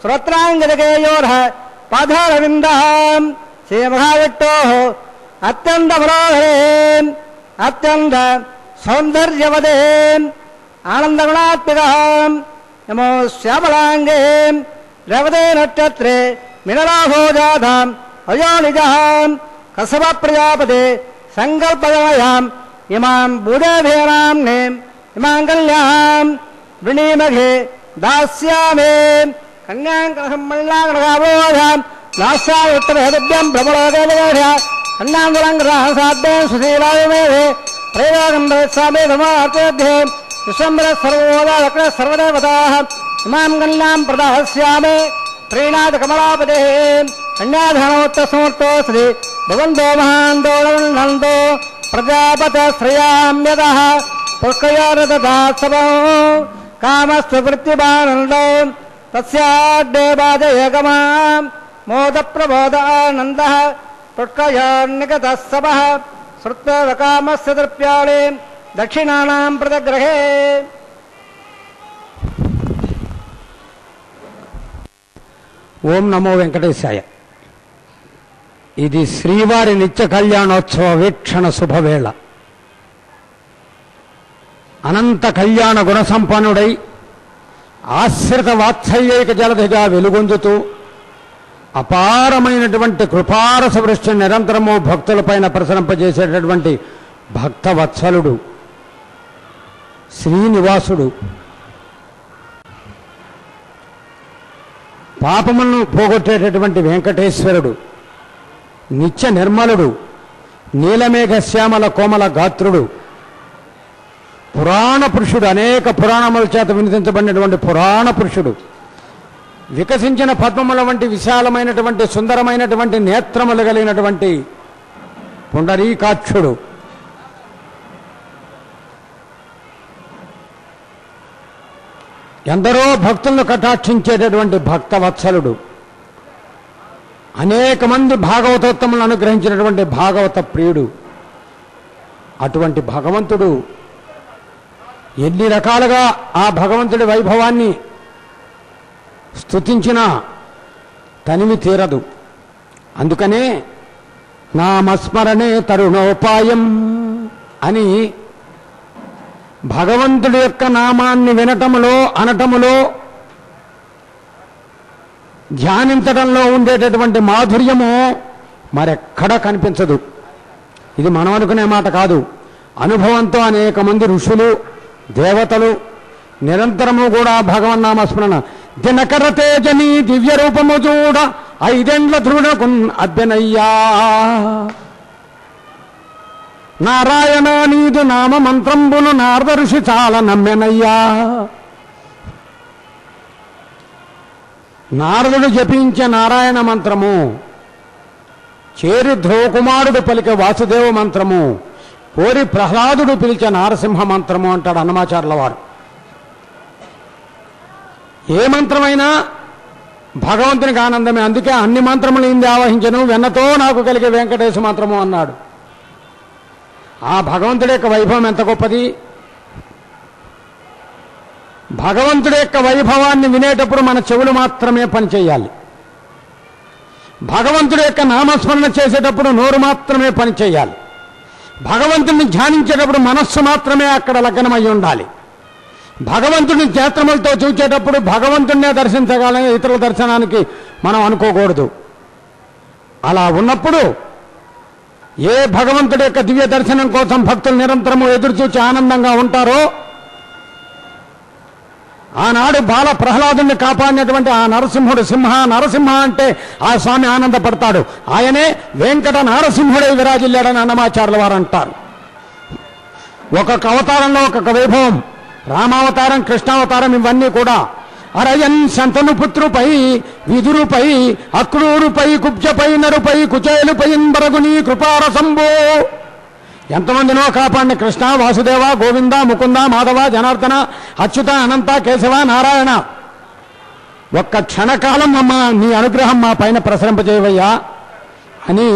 श्रोत्राङ्गनकेयोरः पादारविन्दां श्रीमहाविष्णोः अत्यंत मनोहरे अत्यंत सौंदर्यवदे आनंदगुणात्मिकां नमो श्यामलांगे रेवते नक्षत्रे मिनराभोजाताम् अयोनिजां कसव प्रजापते संकल्पदयाम् इमां भूदेभेनाम्ने इमाङ्गल्यां वृणीमघे दास्यामे कन्याङ्करसम्मल्लाङ्करकाभोजां नास्यामुत्तरहेदुभ्यं भ्रमलोकेभ्यः अन्नान्दुलङ्करासाद्ये सुशीलायुमेधे प्रयोगन्धस्वामे धर्मार्थमध्ये विश्वम्बरः सर्वोदा लक्ष्मणः सर्वदेवताः इमां कन्यां प्रदास्यामे प्रीणाद कमलापतेः कन्याधनोत्तसमर्थो श्री भगवन्तो महान्तो नन्दो प्रजापतश्रयाम्यतः पुष्कयोरददात्सवो कामस्तु वृत्तिमानन्दो तस्याद्देवादयगमां मोदप्रबोधानन्दः పుష్కయాన్నిగతः సపః శ్రుత్వకామస్య దృప్యాళే దక్షిణానాం ప్రదగ్రహే. ఓం నమో వెంకటేశాయ. ఇది శ్రీవారి నిత్య కళ్యాణోత్సవ వీక్షణ శుభవేళ. అనంత కళ్యాణ గుణసంపన్నుడై ఆశ్రిత వాత్సల్యైక జలధిగా వెలుగొందుతూ అపారమైనటువంటి కృపారస వృష్టి నిరంతరము భక్తులపైన ప్రసరింపజేసేటటువంటి భక్తవత్సలుడు శ్రీనివాసుడు, పాపములను పోగొట్టేటటువంటి వెంకటేశ్వరుడు, నిత్య నిర్మలుడు, నీలమేఘ శ్యామల కోమల గాత్రుడు, పురాణ పురుషుడు, అనేక పురాణముల చేత వినిపించబడినటువంటి పురాణ పురుషుడు, వికసించిన పద్మముల వంటి విశాలమైనటువంటి సుందరమైనటువంటి నేత్రములు కలిగినటువంటి పుండరీకాక్షుడు, ఎందరో భక్తులను కటాక్షించేటటువంటి భక్తవత్సలుడు, అనేక మంది భాగవతోత్తములను అనుగ్రహించినటువంటి భాగవత ప్రియుడు. అటువంటి భగవంతుడు ఎన్ని రకాలుగా ఆ భగవంతుడి వైభవాన్ని స్తుతించినా తనివి తీరదు. అందుకనే నామస్మరణే తరుణోపాయం అని భగవంతుడి యొక్క నామాన్ని వినటములో, అనటములో, ధ్యానించడంలో ఉండేటటువంటి మాధుర్యము మరెక్కడా కనిపించదు. ఇది మనం అనుకునే మాట కాదు. అనుభవంతో అనేక మంది ఋషులు, దేవతలు నిరంతరము కూడా భగవన్నామస్మరణ దినకర తేజని దివ్య రూపము చూడ 5 ఏండ్ల ధ్రువునకున్ అభ్యనయ్యా. నారాయణ నీదు నామ మంత్రంబును నారద ఋషి చాలా నమ్మెనయ్యా. నారదుడు జపించే నారాయణ మంత్రము, చేరి ధ్రువకుమారుడు పలికే వాసుదేవ మంత్రము, కోరి ప్రహ్లాదుడు పిలిచే నారసింహ మంత్రము అంటాడు అన్నమాచార్యుల వారు. ఏ మంత్రమైనా భగవంతునికి ఆనందమే. అందుకే అన్ని మంత్రములు ఇంది ఆవహించను, వెన్నతో నాకు కలిగే వెంకటేశ మంత్రము అన్నాడు. ఆ భగవంతుడి యొక్క వైభవం ఎంత గొప్పది! భగవంతుడి యొక్క వైభవాన్ని వినేటప్పుడు మన చెవులు మాత్రమే పనిచేయాలి. భగవంతుడి యొక్క నామస్మరణ చేసేటప్పుడు నోరు మాత్రమే పనిచేయాలి. భగవంతుడిని ధ్యానించేటప్పుడు మనస్సు మాత్రమే అక్కడ లగ్నమై ఉండాలి. భగవంతుడిని నేత్రములతో చూచేటప్పుడు భగవంతుడినే దర్శించగలని ఇతరుల దర్శనానికి మనం అనుకోకూడదు. అలా ఉన్నప్పుడు ఏ భగవంతుడి యొక్క దివ్య దర్శనం కోసం భక్తులు నిరంతరము ఎదురుచూచి ఆనందంగా ఉంటారో, ఆనాడు బాల ప్రహ్లాదుని కాపాడినటువంటి ఆ నరసింహుడు, నరసింహ అంటే ఆ స్వామి ఆనందపడతాడు. ఆయనే వెంకట నరసింహుడై విరాజిల్లాడని అన్నమాచార్యుల వారు అంటారు. ఒక్కొక్క అవతారంలో ఒక్కొక్క వైభవం. రామావతారం, కృష్ణావతారం ఇవన్నీ కూడా అరయన్ శంతను పుత్రుపై, విదురుపై, అక్రూరుపై, కుబ్జపై, నరుపై, కుచేలుపై బరగుని కృపారసంబో. ఎంతమందినో కాపాడిన కృష్ణ, వాసుదేవ, గోవింద, ముకుంద, మాధవ, జనార్దన, అచ్యుత, అనంత, కేశవ, నారాయణ. ఒక్క క్షణకాలం అమ్మ నీ అనుగ్రహం మా పైన ప్రసరింపజేయవయ్యా అని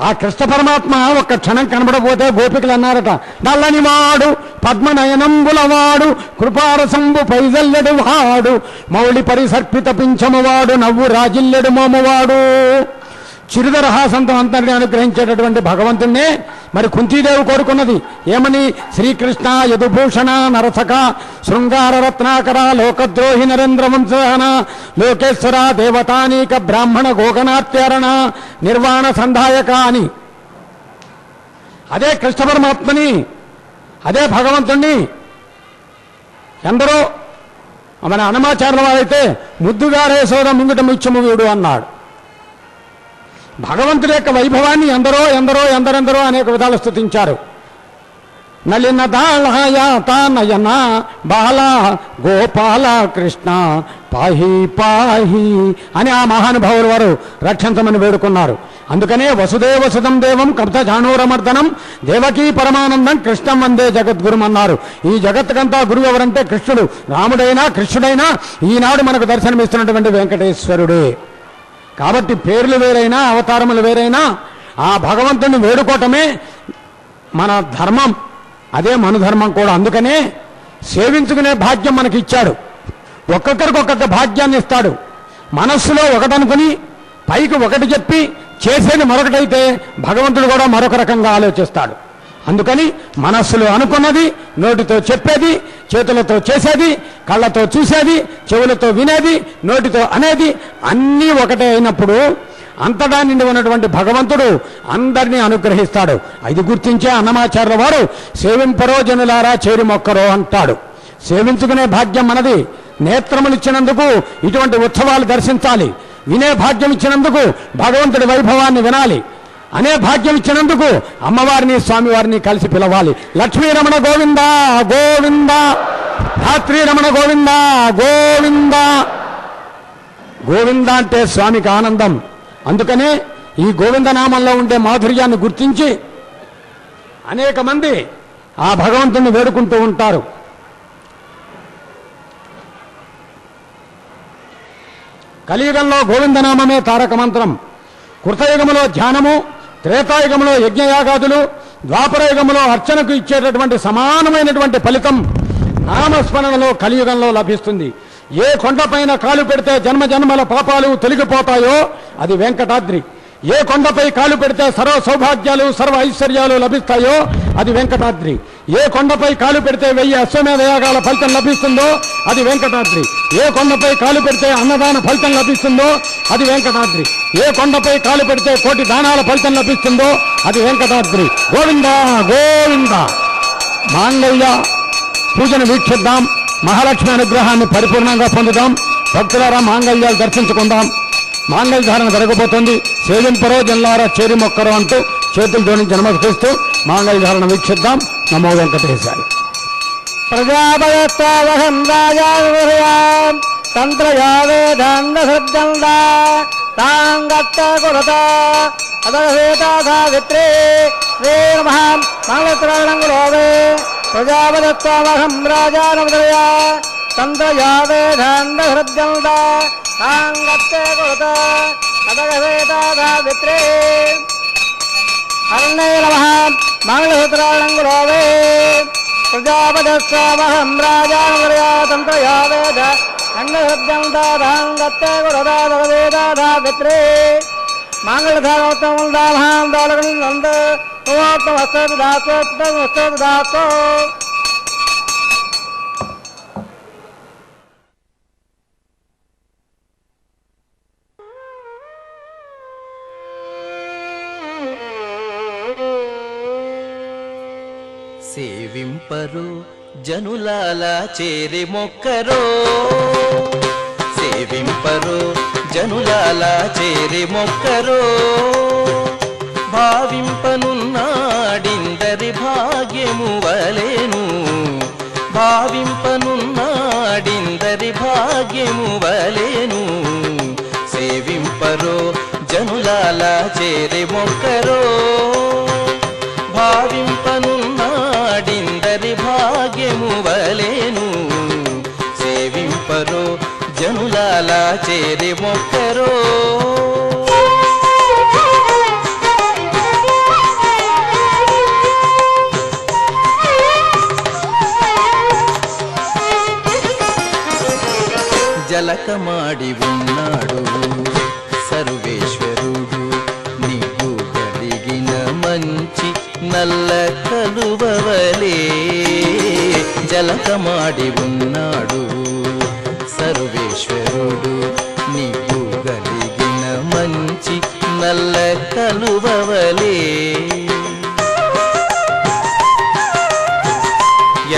ఆ కృష్ణ పరమాత్మ ఒక్క క్షణం కనబడపోతే గోపికలు అన్నారట, నల్లనివాడు పద్మనయనంబులవాడు కృపారసంబు పైజల్లెడు వాడు మౌళి పరిసర్పిత పింఛమువాడు నవ్వు రాజిల్లెడు మోమవాడు. చిరుదరహాసంతో అంతటిని అనుగ్రహించేటటువంటి భగవంతుణ్ణే మరి కుంతీదేవి కోరుకున్నది. ఏమని? శ్రీకృష్ణ యదుభూషణ నరసక శృంగార రత్నాకర లోకద్రోహి నరేంద్ర వంశన లోకేశ్వర దేవతానీక బ్రాహ్మణ గోగనాత్యారణ నిర్వాణ సంధాయక అని. అదే కృష్ణ పరమాత్మని, అదే భగవంతుణ్ణి ఎందరో మన అన్నమాచార్యుల వారైతే ముద్దుగారే సోద ముంగిట ముత్యము వీడు అన్నాడు. భగవంతుడి యొక్క వైభవాన్ని ఎందరెందరో అనేక విధాలు స్తుతించారు. నలిన దాళయాత నయన బాల గోపాల కృష్ణ పాహి పాహి అని ఆ మహానుభావుల వారు రక్షించమని వేడుకున్నారు. అందుకనే వసుదేవ సుతం దేవం కప్త జానూరమర్దనం దేవకీ పరమానందం కృష్ణం వందే జగద్గురుం అన్నారు. ఈ జగత్తుకంతా గురువు ఎవరంటే కృష్ణుడు. రాముడైనా కృష్ణుడైనా ఈనాడు మనకు దర్శనమిస్తున్నటువంటి వెంకటేశ్వరుడే. కాబట్టి పేర్లు వేరైనా అవతారములు వేరైనా ఆ భగవంతుని వేడుకోవటమే మన ధర్మం, అదే మన ధర్మం కూడా. అందుకనే సేవించుకునే భాగ్యం మనకి ఇచ్చాడు. ఒక్కొక్కరికి ఒక్కొక్క భాగ్యాన్ని ఇస్తాడు. మనస్సులో ఒకటనుకుని పైకి ఒకటి చెప్పి చేసేది మరొకటైతే భగవంతుడు కూడా మరొక రకంగా ఆలోచిస్తాడు. అందుకని మనస్సులో అనుకున్నది నోటితో చెప్పేది, చేతులతో చేసేది, కళ్ళతో చూసేది, చెవులతో వినేది, నోటితో అనేది అన్నీ ఒకటే అయినప్పుడు అంతటా నిండి ఉన్నటువంటి భగవంతుడు అందరినీ అనుగ్రహిస్తాడు. ఇది గుర్తించే అన్నమాచార్యుల వారు సేవింపరో జనులారా చేరి మొక్కరో అంటాడు. సేవించుకునే భాగ్యం మనది. నేత్రములు ఇచ్చినందుకు ఇటువంటి ఉత్సవాలు దర్శించాలి. వినే భాగ్యం ఇచ్చినందుకు భగవంతుడి వైభవాన్ని వినాలి. అనే భాగ్యం ఇచ్చినందుకు అమ్మవారిని స్వామివారిని కలిసి పిలవాలి. లక్ష్మీరమణ గోవింద గోవింద, ధాత్రీరమణ గోవింద గోవింద. గోవింద అంటే స్వామికి ఆనందం. అందుకనే ఈ గోవిందనామంలో ఉండే మాధుర్యాన్ని గుర్తించి అనేక మంది ఆ భగవంతుని వేడుకుంటూ ఉంటారు. కలియుగంలో గోవిందనామమే తారక మంత్రం. కృతయుగములో ధ్యానము, త్రేతాయుగములో యజ్ఞయాగాదులు, ద్వాపరయుగములో అర్చనకు ఇచ్చేటటువంటి సమానమైనటువంటి ఫలితం నామస్మరణలో కలియుగంలో లభిస్తుంది. ఏ కొండపైన కాలు పెడితే జన్మ జన్మల పాపాలు తొలగిపోతాయో అది వెంకటాద్రి. ఏ కొండపై కాలు పెడితే సర్వ సౌభాగ్యాలు సర్వ ఐశ్వర్యాలు లభిస్తాయో అది వెంకటాద్రి. ఏ కొండపై కాలు పెడితే 1000 అశ్వమేధ యాగాల ఫలితం లభిస్తుందో అది వెంకటాద్రి. ఏ కొండపై కాలు పెడితే అన్నదాన ఫలితం లభిస్తుందో అది వెంకటాద్రి. ఏ కొండపై కాలు పెడితే 1,000 దానాల ఫలితం లభిస్తుందో అది వెంకటాద్రి. గోవింద గోవింద. మాంగళ్య పూజను వీక్షిద్దాం. మహాలక్ష్మి అనుగ్రహాన్ని పరిపూర్ణంగా పొందుదాం. భక్తులారా మాంగళ్యాలు దర్శించుకుందాం. మాంగళ్య ధారణ జరగబోతోంది. సేవింపరో జల్లారా చేరి మొక్కరో అంటూ చేతులు జోడించి నమస్కరిస్తూ మాంగళ్య ధారణ వీక్షిద్దాం. నమో వెంకటేశాయ. ప్రజాపదత్వావహం రాజాం తంత్రయా వేదాంగసర్జండా తాంగత్త కురత అదవేతా సావిత్రే శ్రీ నమః మంగళత్రాణంగులోవే ప్రజాపదత్వావహం రాజానమదయా తంత్రయా వేదాంగసర్జండా తాంగత్త కురత అదవేతా సావిత్రే హరణే నమః మంగళసూత్రాణంగులోవే ప్రజాపదస్వామహం రాజానమదయా తంత్రయా వేద అంగశబ్దం దాధాంగత్తే గురదాదవేదాధావిత్రే మంగళధారోత్తమం దామహాం దాలగం నంద నమోత్తమస్తు దాసోత్తమస్తు దాసో. సేవింపరు జనులాలా చేరి మొక్కరో, సేవింపరు జనులాలా చేరి మొక్కరో, భావింపనున్నాడిందరి భాగ్యము వలెను, భావింపనున్నాడిందరి భాగ్యము వలెను. సేవింపరు జనులాలా చేరి మొక్కరో, భావింపనున్నాడిందరి భాగ్యము వలెను. సేవింపరో జనులాలా చేరి మొక్కరో. జలకమాడి ఉన్నాడు సర్వేశ్వరుడు, నీకు కలిగిన మంచి నల్ల కలువవలే. జలకమాడి ఉన్నాడు సర్వేశ్వరుడు, నీకు కలిగిన మంచి నల్ల కలువవలే.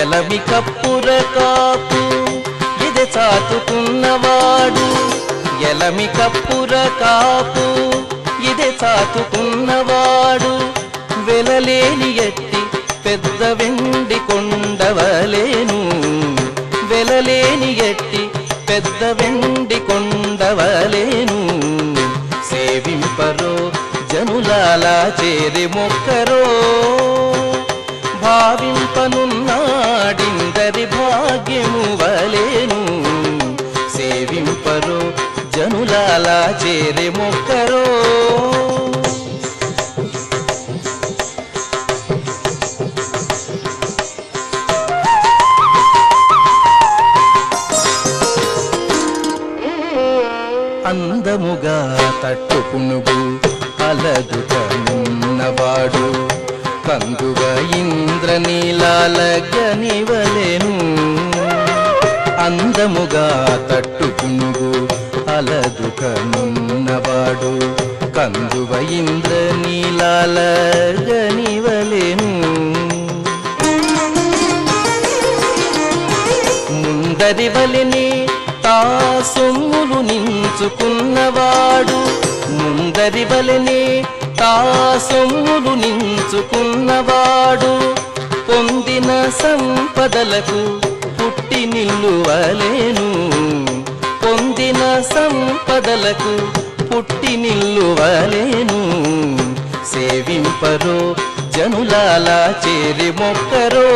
ఎలమి కప్పుర కాపు ఇది చాతుకున్నవాడు, ఎలమి కప్పుర కాపు ఇది చాతుకున్నవాడు, వెలలేని ఎట్టి పెద్ద వెండి కొండవలేను, వెలలేని ఎట్టి పెద్ద వెండి కొండవలేను. సేవింపరో జనులాలా చేరి మొక్కరో, భావింపనున్నాడిందరి భాగ్యము వలెను. సేవింపరో జనులా జనులాల చేరి మొక్కరో అందముగా తట్టుకునుగు అలదుకనున్నవాడు కందువ ఇంద్రనీలాల గనివలెను అందముగా తట్టుకునుగు అలదుకనున్నవాడు కందువ ఇంద్రనీలాల గనివలెను ముందరివలిని తా సొమ్ములు నించుకున్నవాడు ముందరివలిని తా సొమ్ములు నించుకున్నవాడు పొందిన సంపదలకు పుట్టి నిల్లువలేను పొందిన సంపదలకు పుట్టి నిల్లువలేను సేవింపరో జనులాల చేరి మొక్కరో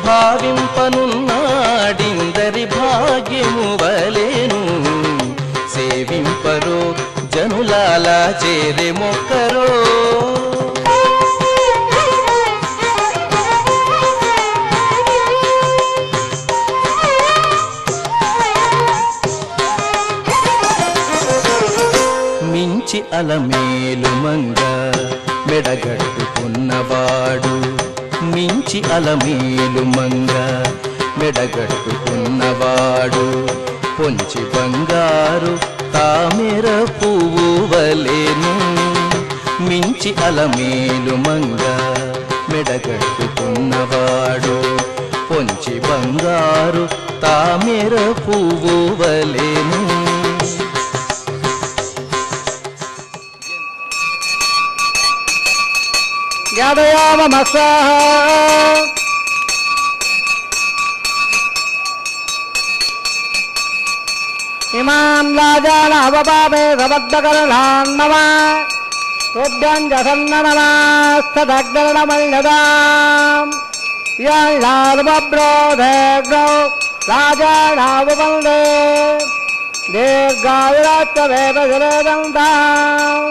భావింపనున్నాడిందరి భాగ్యము వలెను సేవింపరో జనులాల చేరి మొక్కరో మించి అలమేలు మంగ మెడగట్టుకున్నవాడు మించి అలమేలు మంగ మెడగట్టుకున్నవాడు పొంచి బంగారు తామెర పువ్వు వలెను మించి అలమేలు మంగ మెడగట్టుకున్నవాడు పొంచి బంగారు తామెర పువ్వు వలెను యాదయామస్వాహ ఇమాం రాజానవపామే సమర్థకరణాన్నవ తుభ్యంజసన్ననమాస్తదగ్నమల్యదాం యాళార్వబ్రోధేగ్నౌ రాజానవవందే దీర్ఘాయురాత్మవేదజలేదంతాం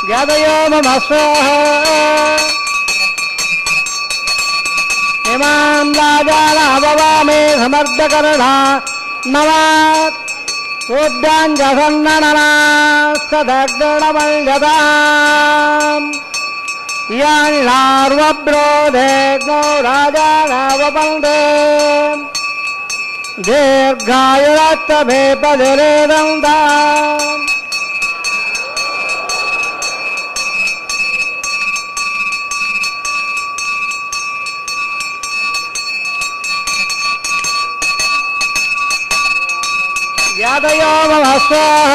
యాదయామస్వాహ ఇమాం రాజానవపామే సమర్థకరణా నవ తుభ్యంజసన్ననమాస్తదగ్నమల్యదాం యాళార్వబ్రోధేగ్నౌ రాజానవవందే దీర్ఘాయురాత్మవేదజలేదంతాం యాదయామస్వాహ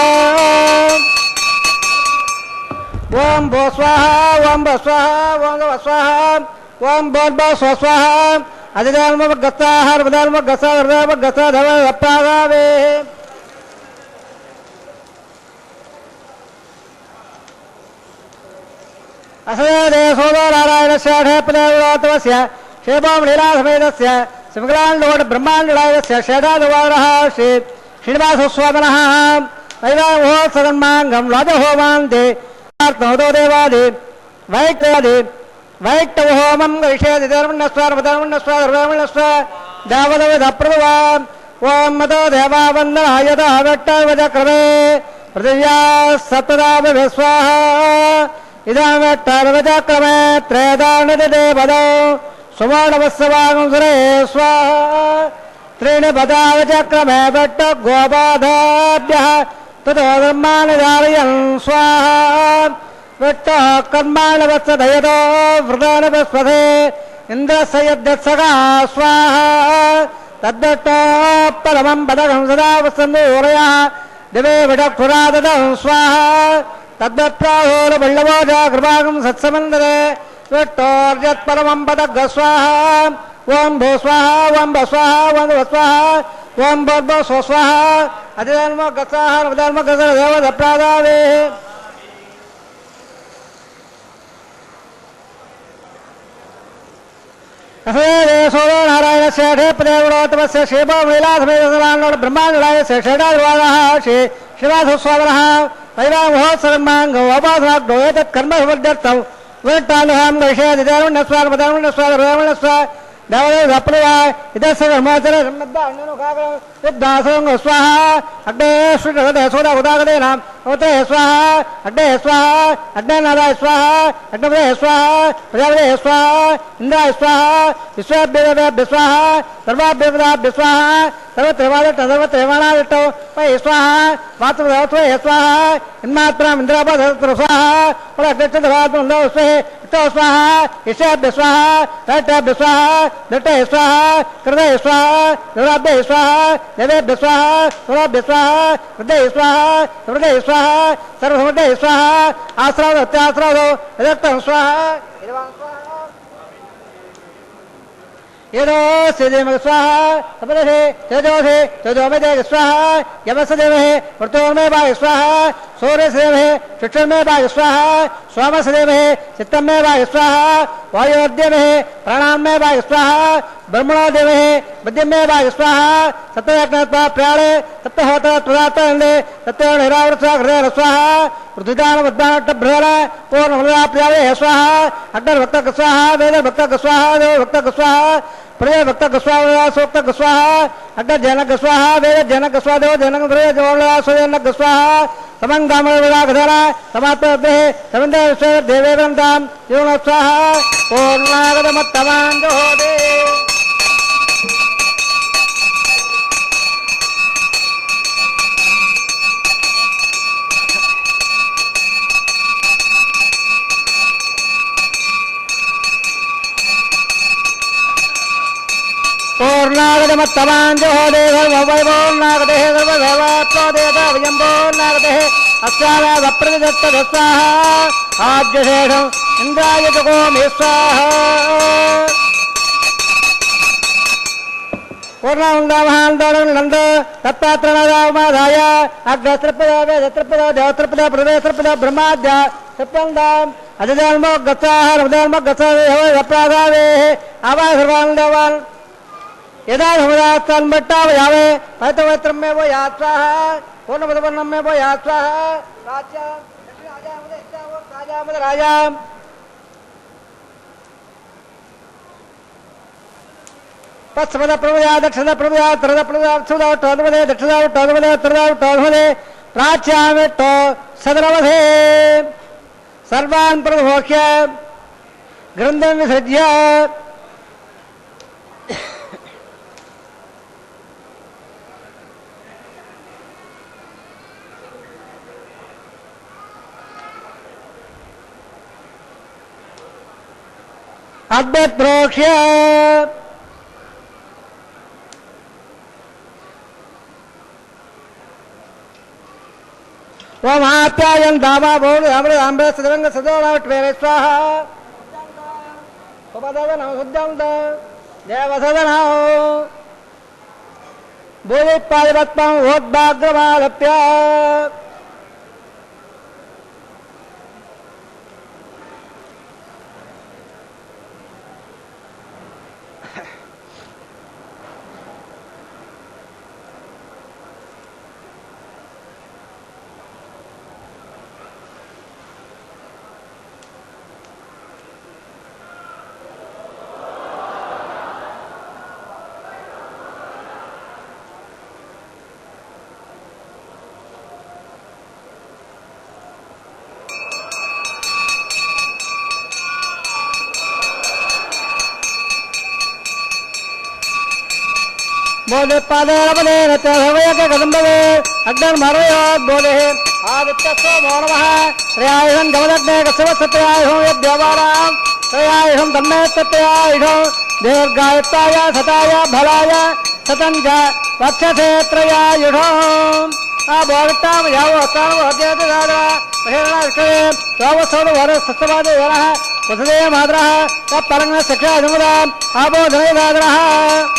ఓం భో స్వాహ ఓం భ స్వాహ ఓం గవ స్వాహ ఓం భోర్భ స్వస్వాహ అధిదానమగస్తాహ ధవే అసదే సోదరారాయణస్య ఢేపదేవతవస్య శేభాం లీలాసమేతస్య సింగళాండోడ బ్రహ్మాండరాయణస్య శేషాదవారః శ్రీ శ్రీనివాసస్వామినః వైవాహోత్సవన్మాంగం రాజహోమాంతే నోదో దేవాది వైక్యాది వైక్తవహోమం గరిష్యేది ధర్మణస్వ దావదవిధప్రభవా ఓం మతో దేవావందనాయత వెట్టవచక్రమే పృథివ్యా సప్తదాభి స్వాహ ఇదం వెట్టర్వచక్రమే త్రేదానిదే పదౌ సువర్ణవత్సవాగం సురే స్వాహ त्रीणि पदावचक्रमे भट्ट गोपादाभ्यः ततो कर्माणि धारयन् स्वाहा भट्टः कर्माणि वत्सदयतो वृतानि वस्पथे इन्द्रस्य यद्यत्सखा स्वाहा तद्भट्टो परमं पदकं सदा वत्सन्दूरयः दिवे विडक्षुरादतं स्वाहा तद्भट्टाहोलपल्लवो च कृपाकं सत्समन्दरे भट्टोर्यत्परमं पदक स्वाहा ఓం భూ స్వాహ ఓం భ స్వాహ ఓం భ స్వాహ ఓం భర్భ స్వస్వాహ అధిధర్మ గత్సాహ దేవదప్రాదావే सोदो नारायण शेठे पदेवोत्तमस्य शिवो लीलासमेतसलान्नोड ब्रह्माण्डाय शेषेडादिवादः श्री शिवासस्वामिनः वैवामहोत्सवमाङ्गो उपासनाग्नो एतत् कर्म समर्थ्यर्थं विट्टानुहं वैशेदिदारुण्यस्वामिदारुण्यस्वामिदारुण्यस्वा देवदेव सप्रियाय इदस्य कर्माचर विद्यासंग स्वाहा अग्ने श्रीनगदे सोदा उदागदे नाम ओते स्वाहा अग्ने स्वाहा अग्ने नाराय स्वाहा अग्ने स्वाहा प्रजापते स्वाहा इंद्राय स्वाहा विश्वाभ्य स्वाहा सर्वाभ्य स्वाहा सर्वत्रेवाणो वै स्वाहा मातृ स्वाहा इन्मात्रम इंद्रापद स्वाहा स्वाहा ईशाभ्य स्वाहा रट्टाभ्य स्वाहा दट्टे स्वाहा हृदय स्वाहा दुराभ्य स्वाहा देवेभ्य स्वाहा सुराभ्य स्वाहा हृदय स्वाहा हृदय स्वाहा सर्वहृदय स्वाहा आश्राव त्याश्राव रक्तम स्वाहा येनो सिद्धेमग स्वाहा तपदे तेजोसे तेजोमेदे स्वाहा यमसदेवहे मृत्योर्मे भाग स्वाहा सूर्यसदेवहे चक्षुर्मे भाग स्वाहा सोमसदेवहे चित्तमे भाग स्वाहा वायुर्देवहे प्राणान्मे भाग स्वाहा ब्रह्मणोदेवहे बुद्धिमे भाग स्वाहा सप्तयज्ञत्वा प्राणे सप्तहोत्र प्रदातन्दे सप्तनिरावृत हृदय स्वाहा पृथ्वीदान वद्दानट्टभ्रल पूर्णमदा प्राणे स्वाहा अग्निर्भक्त स्वाहा वेदभक्त स्वाहा देवभक्त स्वाहा प्रिय भक्त स्वाहा सोक्त स्वाहा अग्नि जनक स्वाहा वेद जनक स्वाहा देव जनक प्रिय जनक स्वाहा समंगामधरा समात्मे समिंद देवेदम ताम योन स्वाहा पूर्णागतमत्तमांजोदे पूर्णागतमत्तमांजोदे सर्ववैभवनागते सर्वभैवात्मदेवताभयम्भोनागते अस्याप्रतिदत्त स्वाहा आद्यशेषम् इन्द्राय जगोमि स्वाहा पूर्णानंद तत्पात्रनादाय अग्रत्रपद देवत्रपद प्रदेशत्रपद ब्रह्माद्य सप्तम अजन्म गत्साह रमदान्म गत्सावे आवाय सर्वानंदवान यदा समदास्तन्मट्टाव यावे पवित्रवस्त्रं में वो यात्राः पूर्णपदवर्णं में वो यात्राः राजा राजा पश्चिमद प्रभुया दक्षिण प्रभुया उत्तर प्रभुया सुदा टोदवदे दक्षिण टोदवदे उत्तर टोदवदे प्राच्यामे टो सदरवधे सर्वान् प्रभोक्य ग्रन्थं विसृज्य अद्भुत प्रोक्ष्य ओम आप्यायन दामा बोल अमृत अमृत सदरंग सदोलावट मेरे स्वाहा उपदान सुद्धांत देव सदन बोले पादपत्पं वोद्भाग्रमालप्य बोले पादे रमने नत्य हवय के कदम्बे अग्नर मारयो बोले आदित्य सो मोनमः त्रयायुधं गमदग्ने कसव सत्यायुधं यद्यवाराम त्रयायुधं दम्मे सत्यायुधं दीर्घायुक्ताय सताय भलाय सतंज वक्षसे त्रयायुधं आ बोलताम यावो ताम अध्ययत दादा पहिरना विषये तावसोद वर सत्सवादे वरः वसुदे माद्रः तपरंग सख्या जमुदा आबो धने दादरः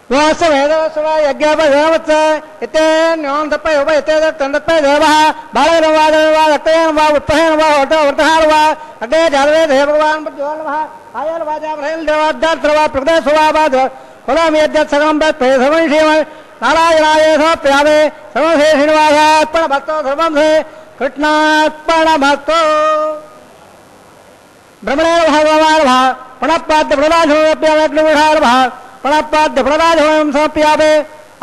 వాస వేదవసవ యజ్ఞోపదేవత్స ఇతేన్యోం తప్ప ఉప ఇతేదత్తం తప్ప దేవః బాలైన వా దేవా రక్తయేన వా ఉత్తహేన వా వృతహార వా అగ్నే జాతవే దేవ భగవాన్ ప్రజ్వలన వా ఆయాల వాజా భ్రైల్ దేవాద్దాత్ర వా ప్రదేశ వా బాధ కులామి యజ్ఞత్ సగం సమవిషయం నారాయణాయ సమప్యామే సమసే శ్రీనివాసాత్మణ భక్తో సర్వం సే కృష్ణాత్మణ భక్తో బ్రహ్మణేన భగవాన్ పునఃపాద్య ప్రదాశోప్యామే ప్రణపాద్య ప్రదాశం సమర్పయామే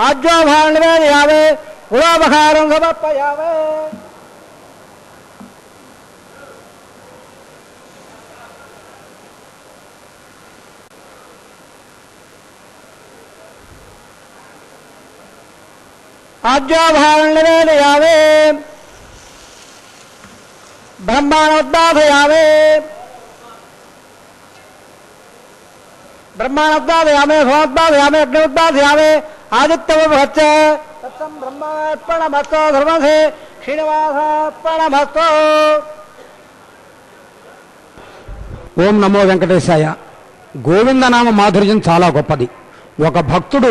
ఆజ్యోభారం నివేదయామే గుణోపహారం సమర్పయామే. ఆజ్యోభారం నివేదయామే బ్రహ్మాణోద్దాసయామే ब्रह्माणोद्दादयामे सोमोद्दादयामे अग्निोद्दादयामे आदित्यवभच्च तत्सं ब्रह्मार्पणमस्तु धर्मसे श्रीनिवासार्पणमस्तु. ఓం నమో వెంకటేశాయ. గోవిందనామ మాధుర్యం చాలా గొప్పది. ఒక భక్తుడు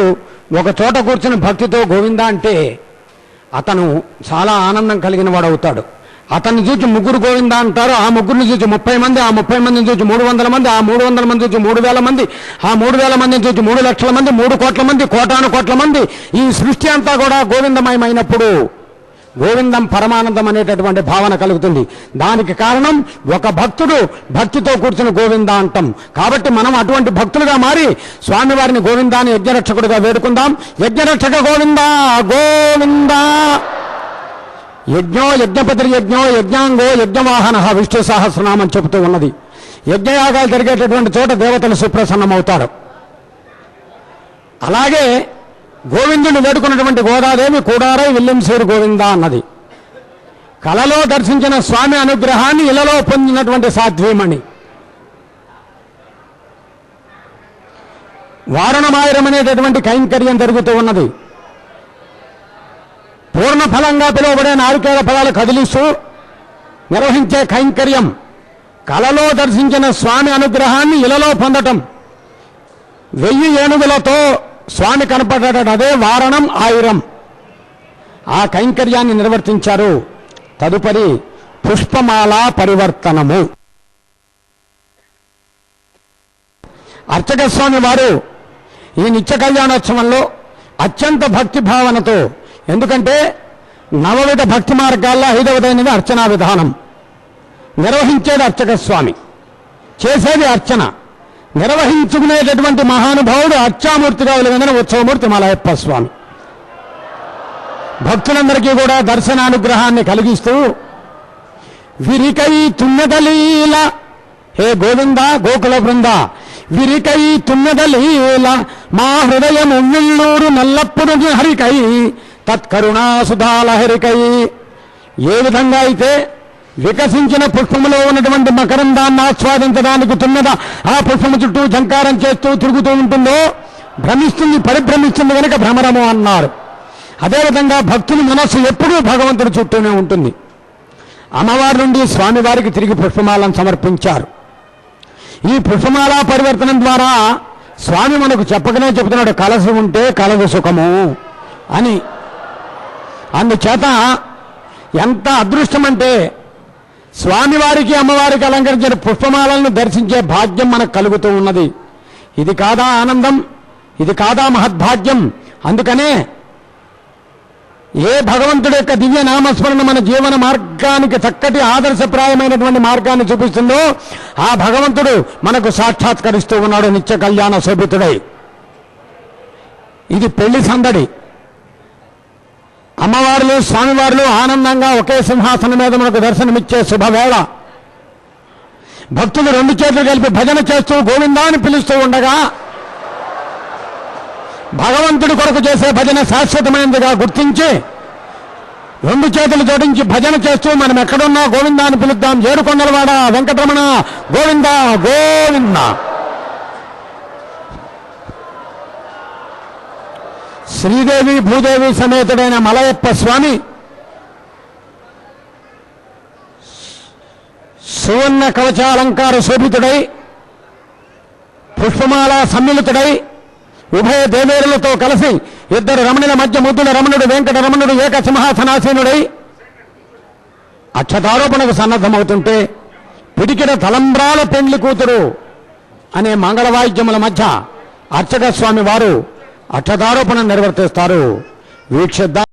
ఒక చోట కూర్చుని భక్తితో గోవింద అంటే అతను చాలా ఆనందం కలిగిన వాడు అవుతాడు. అతన్ని చూసి ముగ్గురు గోవింద అంటారు. ఆ ముగ్గురిని చూసి 30 మంది, ఆ 30 మందిని చూసి 300 మంది, ఆ 300 మంది చూసి 3000 మంది, ఆ 3000 మందిని చూసి 3 లక్షల మంది, 3 కోట్ల మంది, కోటాను కోట్ల మంది. ఈ సృష్టి అంతా కూడా గోవిందమయమైనప్పుడు గోవిందం పరమానందం అనేటటువంటి భావన కలుగుతుంది. దానికి కారణం ఒక భక్తుడు భక్తితో కూర్చుని గోవింద అంటాం. కాబట్టి మనం అటువంటి భక్తులుగా మారి స్వామివారిని గోవిందాన్ని యజ్ఞరక్షకుడిగా వేడుకుందాం. యజ్ఞరక్షక గోవింద గోవింద. యజ్ఞో యజ్ఞపతి యజ్ఞో యజ్ఞాంగో యజ్ఞవాహన విష్ణు సహస్రనామం చెబుతూ ఉన్నది. యజ్ఞయాగాలు జరిగేటటువంటి చోట దేవతలు సుప్రసన్నమవుతారు. అలాగే గోవిందుని వేడుకున్నటువంటి గోదాదేవి కూడారై విల్లంసేరు గోవింద అన్నది. కలలో దర్శించిన స్వామి అనుగ్రహాన్ని ఇలలో పొందినటువంటి సాధ్వీమణి. వారణమాయరం అనేటటువంటి కైంకర్యం జరుగుతూ ఉన్నది. పూర్ణఫలంగా పిలువబడే నారికేల ఫలాలు కదిలిస్తూ నిర్వహించే కైంకర్యం కలలో దర్శించిన స్వామి అనుగ్రహాన్ని ఇలలో పొందటం. 1000 ఏనుగులతో స్వామి కనపడ్డాడు. అదే వారణం ఆయిరం. ఆ కైంకర్యాన్ని నిర్వర్తించారు. తదుపరి పుష్పమాల పరివర్తనము. అర్చక స్వామి వారు ఈ నిత్య కళ్యాణోత్సవంలో అత్యంత భక్తి భావనతో, ఎందుకంటే నవవిధ భక్తి మార్గాల్లో 5వదైనది అర్చనా విధానం. నిర్వహించేది అర్చక స్వామి, చేసేది అర్చన. నిర్వహించుకునేటటువంటి మహానుభావుడు అర్చామూర్తిగా వెలుగొందిన ఉత్సవమూర్తి మలయప్ప స్వామి. భక్తులందరికీ కూడా దర్శనానుగ్రహాన్ని కలిగిస్తూ విరికై తున్నదలీల, హే గోవింద గోకుల బృంద, విరికై తున్నదలీల మా హృదయము విల్లూరు నల్లప్పుడు హరికై తత్కరుణాసుధాలహరికై. ఏ విధంగా అయితే వికసించిన పుష్పములో ఉన్నటువంటి మకరందాన్ని ఆస్వాదించడానికి తున్నద ఆ పుష్పము చుట్టూ జంకారం చేస్తూ తిరుగుతూ ఉంటుందో, భ్రమిస్తుంది, పరిభ్రమిస్తుంది కనుక భ్రమరము అన్నారు. అదేవిధంగా భక్తుని మనస్సు ఎప్పుడూ భగవంతుడి చుట్టూనే ఉంటుంది. అమ్మవారి నుండి స్వామివారికి తిరిగి పుష్పమాలను సమర్పించారు. ఈ పుష్పమాల పరివర్తనం ద్వారా స్వామి మనకు చెప్పకనే చెబుతున్నాడు, కలసి ఉంటే కలదు సుఖము అని. అందుచేత ఎంత అదృష్టం అంటే స్వామివారికి అమ్మవారికి అలంకరించిన పుష్పమాలను దర్శించే భాగ్యం మనకు కలుగుతూ ఉన్నది. ఇది కాదా ఆనందం? ఇది కాదా మహద్భాగ్యం? అందుకనే ఏ భగవంతుడి యొక్క దివ్య నామస్మరణ మన జీవన మార్గానికి చక్కటి ఆదర్శప్రాయమైనటువంటి మార్గాన్ని చూపిస్తుందో ఆ భగవంతుడు మనకు సాక్షాత్కరిస్తూ ఉన్నాడు నిత్య కళ్యాణ శోభితుడై. ఇది పెళ్లి సందడి. అమ్మవార్లు స్వామివార్లు ఆనందంగా ఒకే సింహాసనం మీద మనకు దర్శనమిచ్చే శుభవేళ. భక్తులు 2 చేతులు కలిపి భజన చేస్తూ గోవిందాన్ని పిలుస్తూ ఉండగా భగవంతుడి కొరకు చేసే భజన శాశ్వతమైనదిగా గుర్తించి 2 చేతులు జోడించి భజన చేస్తూ మనం ఎక్కడున్నా గోవిందాన్ని పిలుద్దాం. ఏడుకొండలవాడ వెంకటరమణ గోవింద గోవింద. శ్రీదేవి భూదేవి సమేతుడైన మలయప్ప స్వామి సువర్ణ కవచాలంకార శోభితుడై పుష్పమాల సమ్మిళితుడై ఉభయ దేవేరులతో కలిసి ఇద్దరు రమణుల మధ్య ముద్దుల రమణుడు వెంకట రమణుడు ఏక సింహాసనాసీనుడై అక్షతారోపణకు సన్నద్ధమవుతుంటే పిడికిన తలంబ్రాల పెండ్లి కూతురు అనే మంగళవాయిద్యముల మధ్య అర్చక స్వామి వారు అక్షతారోపణ నిర్వర్తిస్తారు. వీక్షిద్దాం.